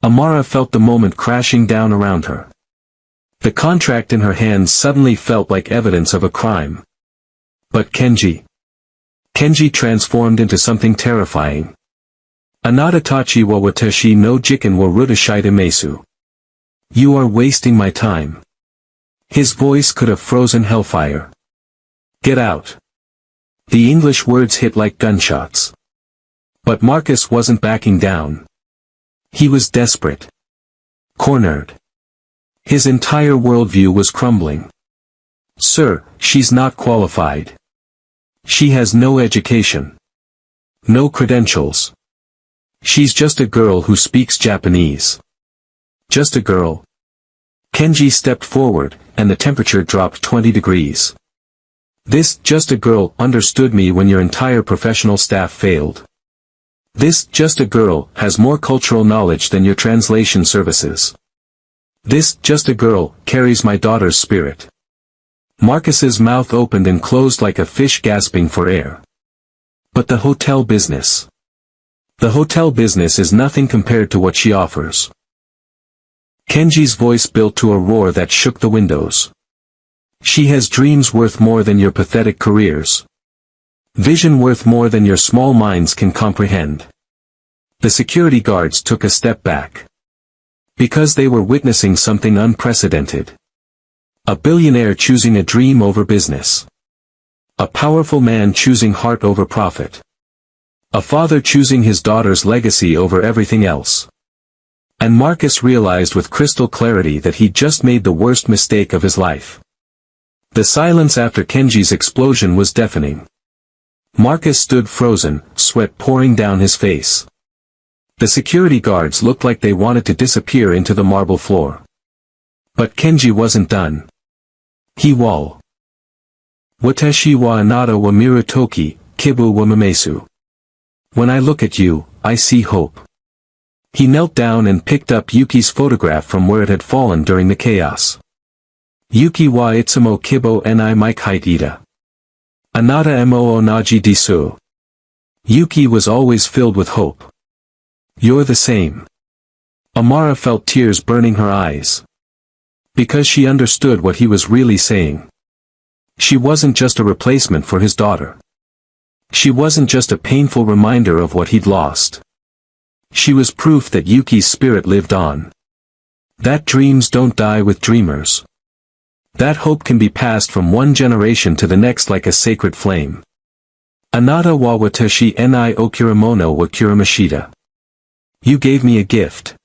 Amara felt the moment crashing down around her. The contract in her hands suddenly felt like evidence of a crime. But Kenji. Kenji transformed into something terrifying. Anatatachi wa watashi no jiken wa rudashite mesu. You are wasting my time. His voice could have frozen hellfire. Get out. The English words hit like gunshots. But Marcus wasn't backing down. He was desperate. Cornered. His entire worldview was crumbling. Sir, she's not qualified. She has no education. No credentials. She's just a girl who speaks Japanese. Just a girl. Kenji stepped forward, and the temperature dropped 20 degrees. This just a girl understood me when your entire professional staff failed. This just a girl has more cultural knowledge than your translation services. This just a girl carries my daughter's spirit. Marcus's mouth opened and closed like a fish gasping for air. But the hotel business. The hotel business is nothing compared to what she offers. Kenji's voice built to a roar that shook the windows. She has dreams worth more than your pathetic careers. Vision worth more than your small minds can comprehend. The security guards took a step back. Because they were witnessing something unprecedented. A billionaire choosing a dream over business. A powerful man choosing heart over profit. A father choosing his daughter's legacy over everything else. And Marcus realized with crystal clarity that he'd just made the worst mistake of his life. The silence after Kenji's explosion was deafening. Marcus stood frozen, sweat pouring down his face. The security guards looked like they wanted to disappear into the marble floor. But Kenji wasn't done. He wall. Watashi wa anata wa miru toki, kibu wa mamesu. When I look at you, I see hope. He knelt down and picked up Yuki's photograph from where it had fallen during the chaos. Yuki wa itsumo kibo ni maikite ita. Anata mo onaji disu. Yuki was always filled with hope. You're the same. Amara felt tears burning her eyes. Because she understood what he was really saying. She wasn't just a replacement for his daughter. She wasn't just a painful reminder of what he'd lost. She was proof that Yuki's spirit lived on. That dreams don't die with dreamers. That hope can be passed from one generation to the next like a sacred flame. Anata wa watashi ni okiramono wa kiramashita. You gave me a gift.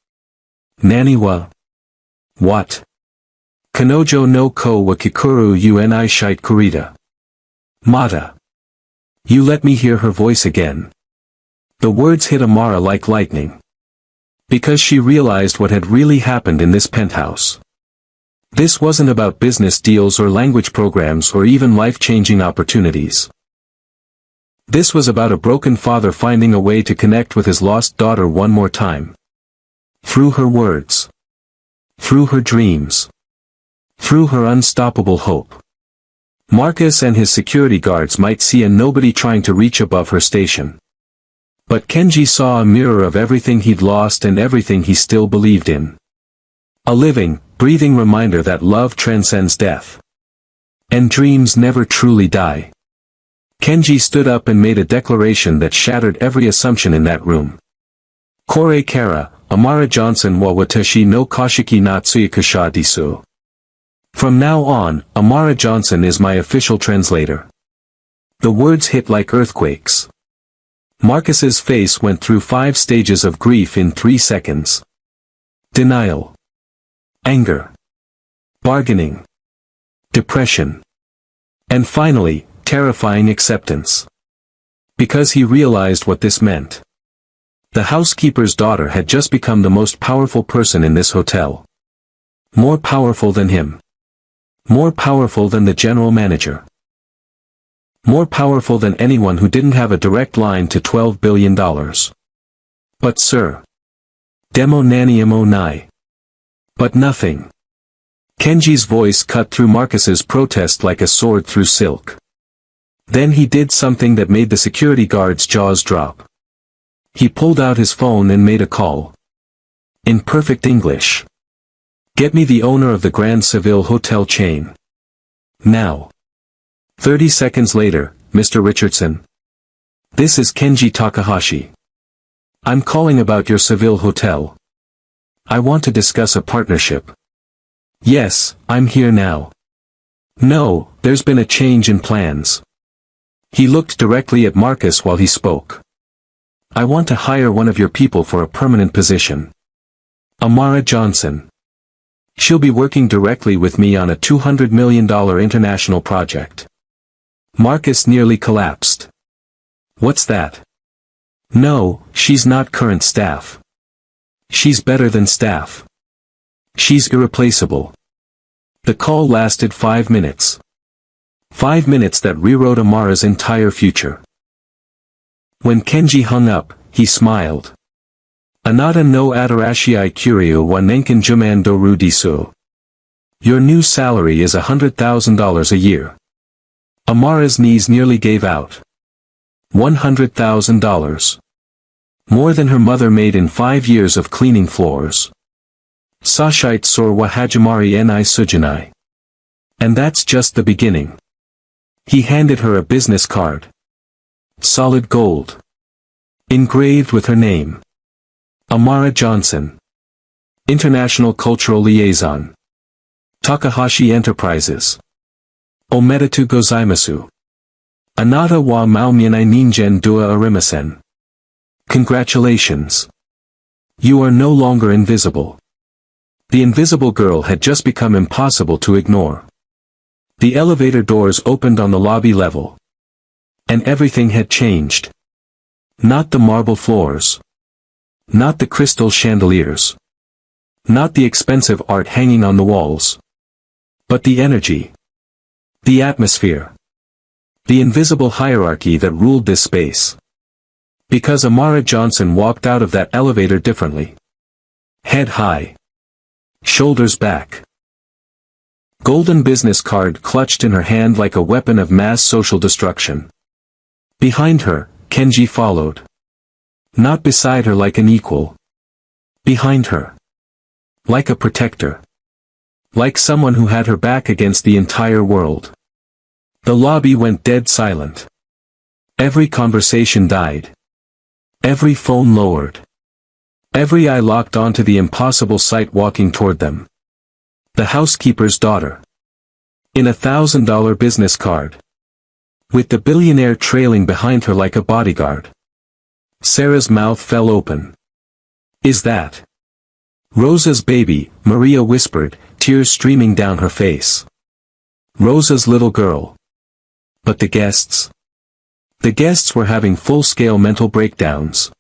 Nani wa? What? Kanojo no ko wa kikuru uni shite kurita. Mata. You let me hear her voice again. The words hit Amara like lightning. Because she realized what had really happened in this penthouse. This wasn't about business deals or language programs or even life-changing opportunities. This was about a broken father finding a way to connect with his lost daughter one more time. Through her words. Through her dreams. Through her unstoppable hope. Marcus and his security guards might see a nobody trying to reach above her station. But Kenji saw a mirror of everything he'd lost and everything he still believed in. A living, breathing reminder that love transcends death. And dreams never truly die. Kenji stood up and made a declaration that shattered every assumption in that room. Kore kara, Amara Johnson wa watashi no kashiki natsuyakusha disu. From now on, Amara Johnson is my official translator. The words hit like earthquakes. Marcus's face went through 5 stages of grief in 3 seconds. Denial. Anger. Bargaining. Depression. And finally, terrifying acceptance. Because he realized what this meant. The housekeeper's daughter had just become the most powerful person in this hotel. More powerful than him. More powerful than the general manager. More powerful than anyone who didn't have a direct line to $12 billion. But sir. Demo nani amo nai. But nothing. Kenji's voice cut through Marcus's protest like a sword through silk. Then he did something that made the security guard's jaws drop. He pulled out his phone and made a call. In perfect English. Get me the owner of the Grand Seville hotel chain. Now. 30 seconds later, Mr. Richardson. This is Kenji Takahashi. I'm calling about your Seville hotel. I want to discuss a partnership. Yes, I'm here now. No, there's been a change in plans. He looked directly at Marcus while he spoke. I want to hire one of your people for a permanent position. Amara Johnson. She'll be working directly with me on a $200 million international project. Marcus nearly collapsed. What's that? No, she's not current staff. She's better than staff. She's irreplaceable. The call lasted 5 minutes. 5 minutes that rewrote Amara's entire future. When Kenji hung up, he smiled. Anata no adarashii kuryu wa nenkan juman doru disu. Your new salary is $100,000 a year. Amara's knees nearly gave out. $100,000. More than her mother made in 5 years of cleaning floors. Sashite sor wa hajimari ni sujinai. And that's just the beginning. He handed her a business card. Solid gold. Engraved with her name. Amara Johnson. International Cultural Liaison. Takahashi Enterprises. Omedetou gozaimasu. Anata wa maomianai ningen dua arimasen. Congratulations. You are no longer invisible. The invisible girl had just become impossible to ignore. The elevator doors opened on the lobby level. And everything had changed. Not the marble floors. Not the crystal chandeliers. Not the expensive art hanging on the walls. But the energy. The atmosphere. The invisible hierarchy that ruled this space. Because Amara Johnson walked out of that elevator differently. Head high. Shoulders back. Golden business card clutched in her hand like a weapon of mass social destruction. Behind her, Kenji followed. Not beside her like an equal. Behind her. Like a protector. Like someone who had her back against the entire world. The lobby went dead silent. Every conversation died. Every phone lowered. Every eye locked onto the impossible sight walking toward them. The housekeeper's daughter. In a $1,000 business card. With the billionaire trailing behind her like a bodyguard. Sarah's mouth fell open. Is that Rosa's baby? Maria whispered, tears streaming down her face. Rosa's little girl. But the guests? The guests were having full-scale mental breakdowns.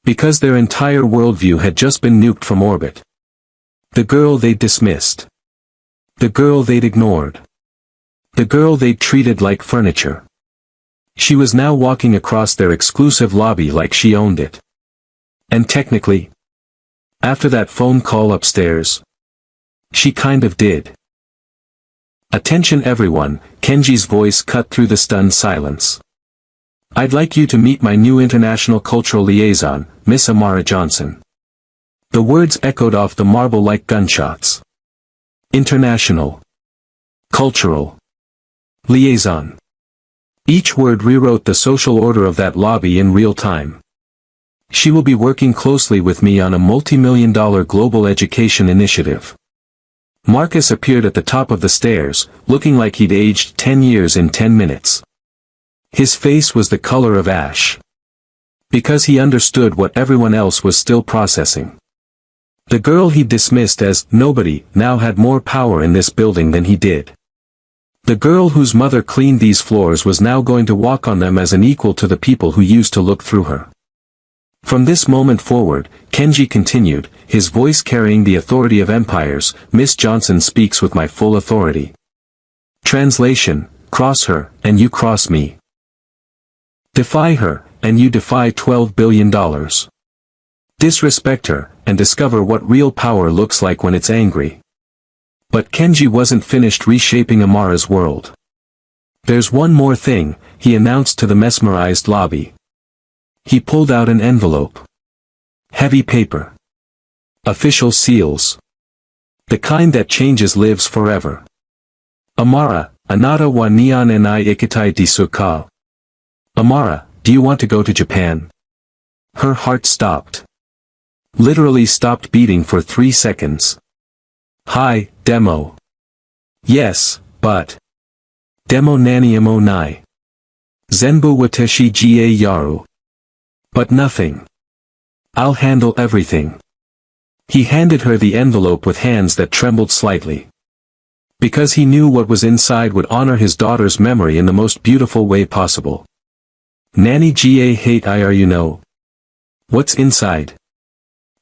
Because their entire worldview had just been nuked from orbit. The girl they'd dismissed. The girl they'd ignored. The girl they'd treated like furniture. She was now walking across their exclusive lobby like she owned it. And technically, after that phone call upstairs, she kind of did. Attention everyone, Kenji's voice cut through the stunned silence. I'd like you to meet my new international cultural liaison, Miss Amara Johnson. The words echoed off the marble like gunshots. International. Cultural. Liaison. Each word rewrote the social order of that lobby in real time. She will be working closely with me on a multi-million-dollar global education initiative. Marcus appeared at the top of the stairs, looking like he'd aged 10 years in 10 minutes. His face was the color of ash. Because he understood what everyone else was still processing. The girl he dismissed as nobody now had more power in this building than he did. The girl whose mother cleaned these floors was now going to walk on them as an equal to the people who used to look through her. From this moment forward, Kenji continued, his voice carrying the authority of empires, Miss Johnson speaks with my full authority. Translation, cross her, and you cross me. Defy her, and you defy $12 billion. Disrespect her, and discover what real power looks like when it's angry. But Kenji wasn't finished reshaping Amara's world. There's one more thing, he announced to the mesmerized lobby. He pulled out an envelope. Heavy paper. Official seals. The kind that changes lives forever. Amara, anata wa nian enai ikitai desu ka? Amara, do you want to go to Japan? Her heart stopped. Literally stopped beating for 3 seconds. Hi, demo. Yes, but. Demo nani amo nai. Zenbu wateshi ga yaru. But nothing. I'll handle everything. He handed her the envelope with hands that trembled slightly. Because he knew what was inside would honor his daughter's memory in the most beautiful way possible. Nani ga hate ir you know. What's inside?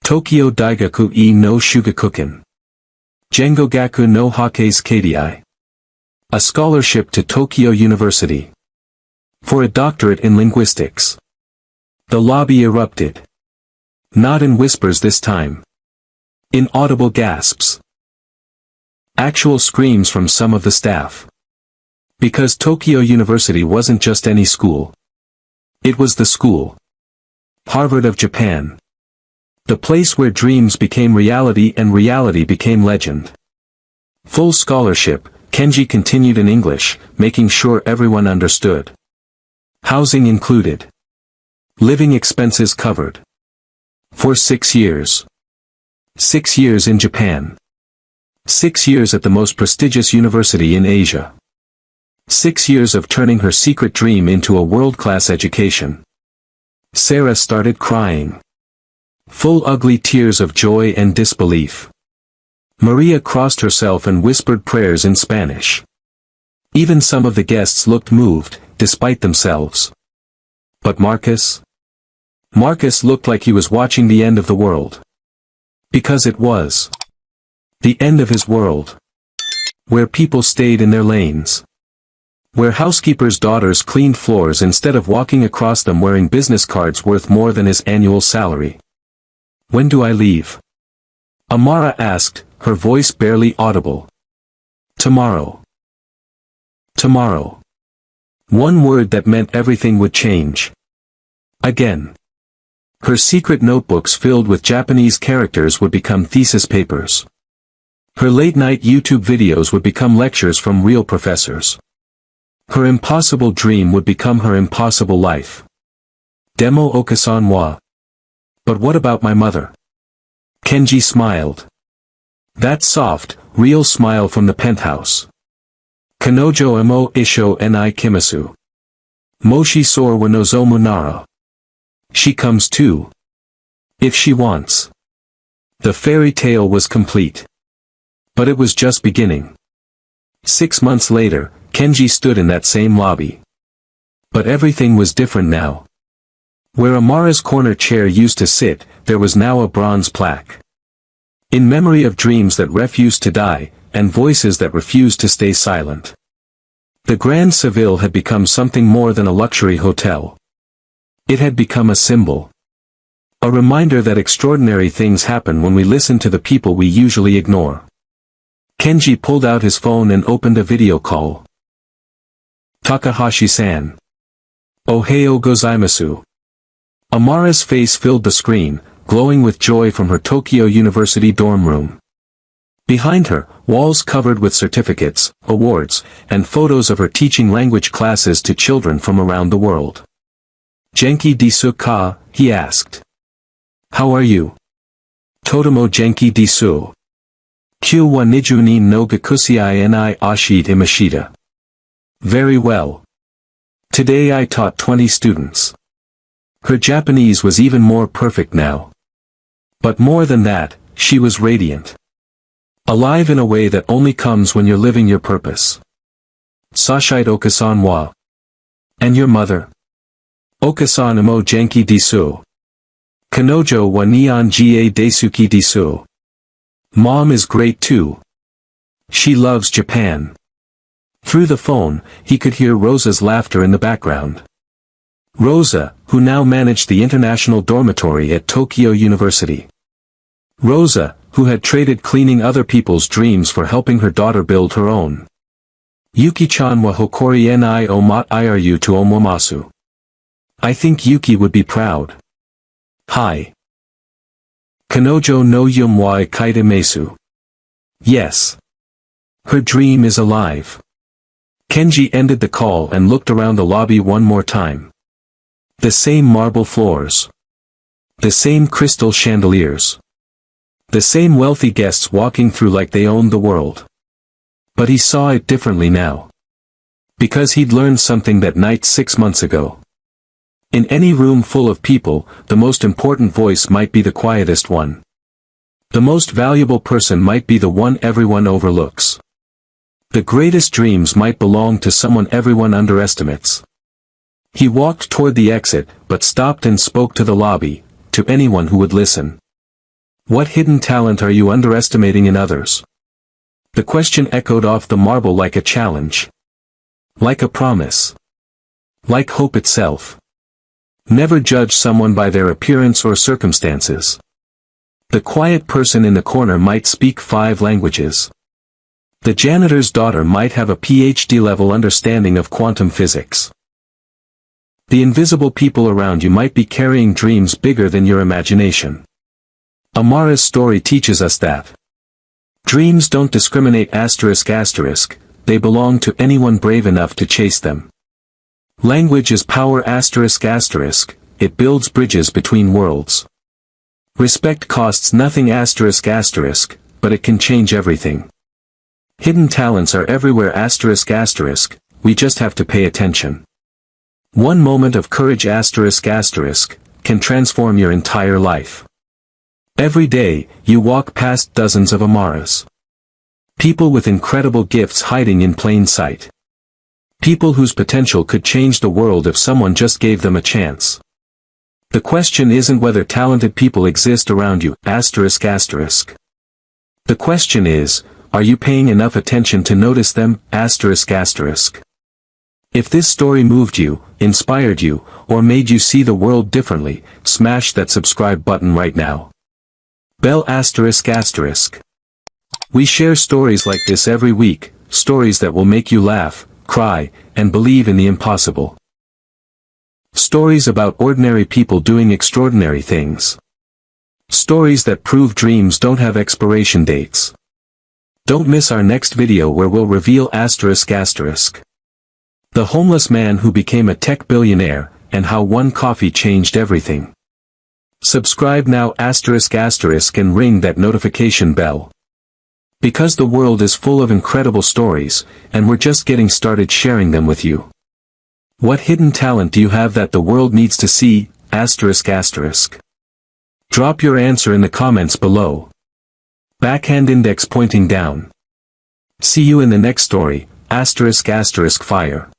Tokyo Daigaku e no Shugakukan. Jengogaku no Hake's KDI. A scholarship to Tokyo University. For a doctorate in linguistics. The lobby erupted. Not in whispers this time. In audible gasps. Actual screams from some of the staff. Because Tokyo University wasn't just any school. It was the school. Harvard of Japan. The place where dreams became reality and reality became legend. Full scholarship, Kenji continued in English, making sure everyone understood. Housing included. Living expenses covered. For 6 years. 6 years in Japan. 6 years at the most prestigious university in Asia. 6 years of turning her secret dream into a world-class education. Sarah started crying. Full ugly tears of joy and disbelief. Maria crossed herself and whispered prayers in Spanish. Even some of the guests looked moved, despite themselves. But Marcus? Marcus looked like he was watching the end of the world. Because it was. The end of his world. Where people stayed in their lanes. Where housekeepers' daughters cleaned floors instead of walking across them wearing business cards worth more than his annual salary. When do I leave? Amara asked, her voice barely audible. Tomorrow. Tomorrow. One word that meant everything would change. Again. Her secret notebooks filled with Japanese characters would become thesis papers. Her late-night YouTube videos would become lectures from real professors. Her impossible dream would become her impossible life. Demo okasan wa. But what about my mother? Kenji smiled. That soft, real smile from the penthouse. Kanojo emo isho ni kimasu. Moshi sor wa nozomu nara. She comes too. If she wants. The fairy tale was complete. But it was just beginning. 6 months later, Kenji stood in that same lobby. But everything was different now. Where Amara's corner chair used to sit, there was now a bronze plaque. In memory of dreams that refused to die, and voices that refused to stay silent. The Grand Seville had become something more than a luxury hotel. It had become a symbol. A reminder that extraordinary things happen when we listen to the people we usually ignore. Kenji pulled out his phone and opened a video call. Takahashi-san. Ohayo gozaimasu. Amara's face filled the screen, glowing with joy from her Tokyo University dorm room. Behind her, walls covered with certificates, awards, and photos of her teaching language classes to children from around the world. Genki desu ka? He asked. How are you? Totemo genki desu. Kyu wa nijuni no gakusiai ni ashite imashita. Very well. Today I taught 20 students. Her Japanese was even more perfect now. But more than that, she was radiant. Alive in a way that only comes when you're living your purpose. Sashite okasan wa. And your mother? Okasan imo genki desu. Kanojo wa neon ga daisuki desu. Mom is great too. She loves Japan. Through the phone, he could hear Rosa's laughter in the background. Rosa, who now managed the international dormitory at Tokyo University. Rosa, who had traded cleaning other people's dreams for helping her daughter build her own. Yuki-chan wa hokori ni o mat iru to omomasu. I think Yuki would be proud. Hi. Kanojo no yum wa ikaide mesu. Yes. Her dream is alive. Kenji ended the call and looked around the lobby one more time. The same marble floors. The same crystal chandeliers. The same wealthy guests walking through like they owned the world. But he saw it differently now. Because he'd learned something that night 6 months ago. In any room full of people, the most important voice might be the quietest one. The most valuable person might be the one everyone overlooks. The greatest dreams might belong to someone everyone underestimates. He walked toward the exit, but stopped and spoke to the lobby, to anyone who would listen. What hidden talent are you underestimating in others? The question echoed off the marble like a challenge. Like a promise. Like hope itself. Never judge someone by their appearance or circumstances. The quiet person in the corner might speak 5 languages. The janitor's daughter might have a PhD-level understanding of quantum physics. The invisible people around you might be carrying dreams bigger than your imagination. Amara's story teaches us that. Dreams don't discriminate ***, they belong to anyone brave enough to chase them. Language is power ***, it builds bridges between worlds. Respect costs nothing ***, but it can change everything. Hidden talents are everywhere ***, we just have to pay attention. One moment of courage ***, can transform your entire life. Every day, you walk past dozens of Amaras. People with incredible gifts hiding in plain sight. People whose potential could change the world if someone just gave them a chance. The question isn't whether talented people exist around you, ***. The question is, are you paying enough attention to notice them, ***. If this story moved you, inspired you, or made you see the world differently, smash that subscribe button right now. Bell ***. We share stories like this every week, stories that will make you laugh, cry, and believe in the impossible. Stories about ordinary people doing extraordinary things. Stories that prove dreams don't have expiration dates. Don't miss our next video where we'll reveal ***. The homeless man who became a tech billionaire, and how one coffee changed everything. Subscribe now ***, and ring that notification bell. Because the world is full of incredible stories, and we're just getting started sharing them with you. What hidden talent do you have that the world needs to see, ***? Drop your answer in the comments below. Backhand index pointing down. See you in the next story, ***, fire.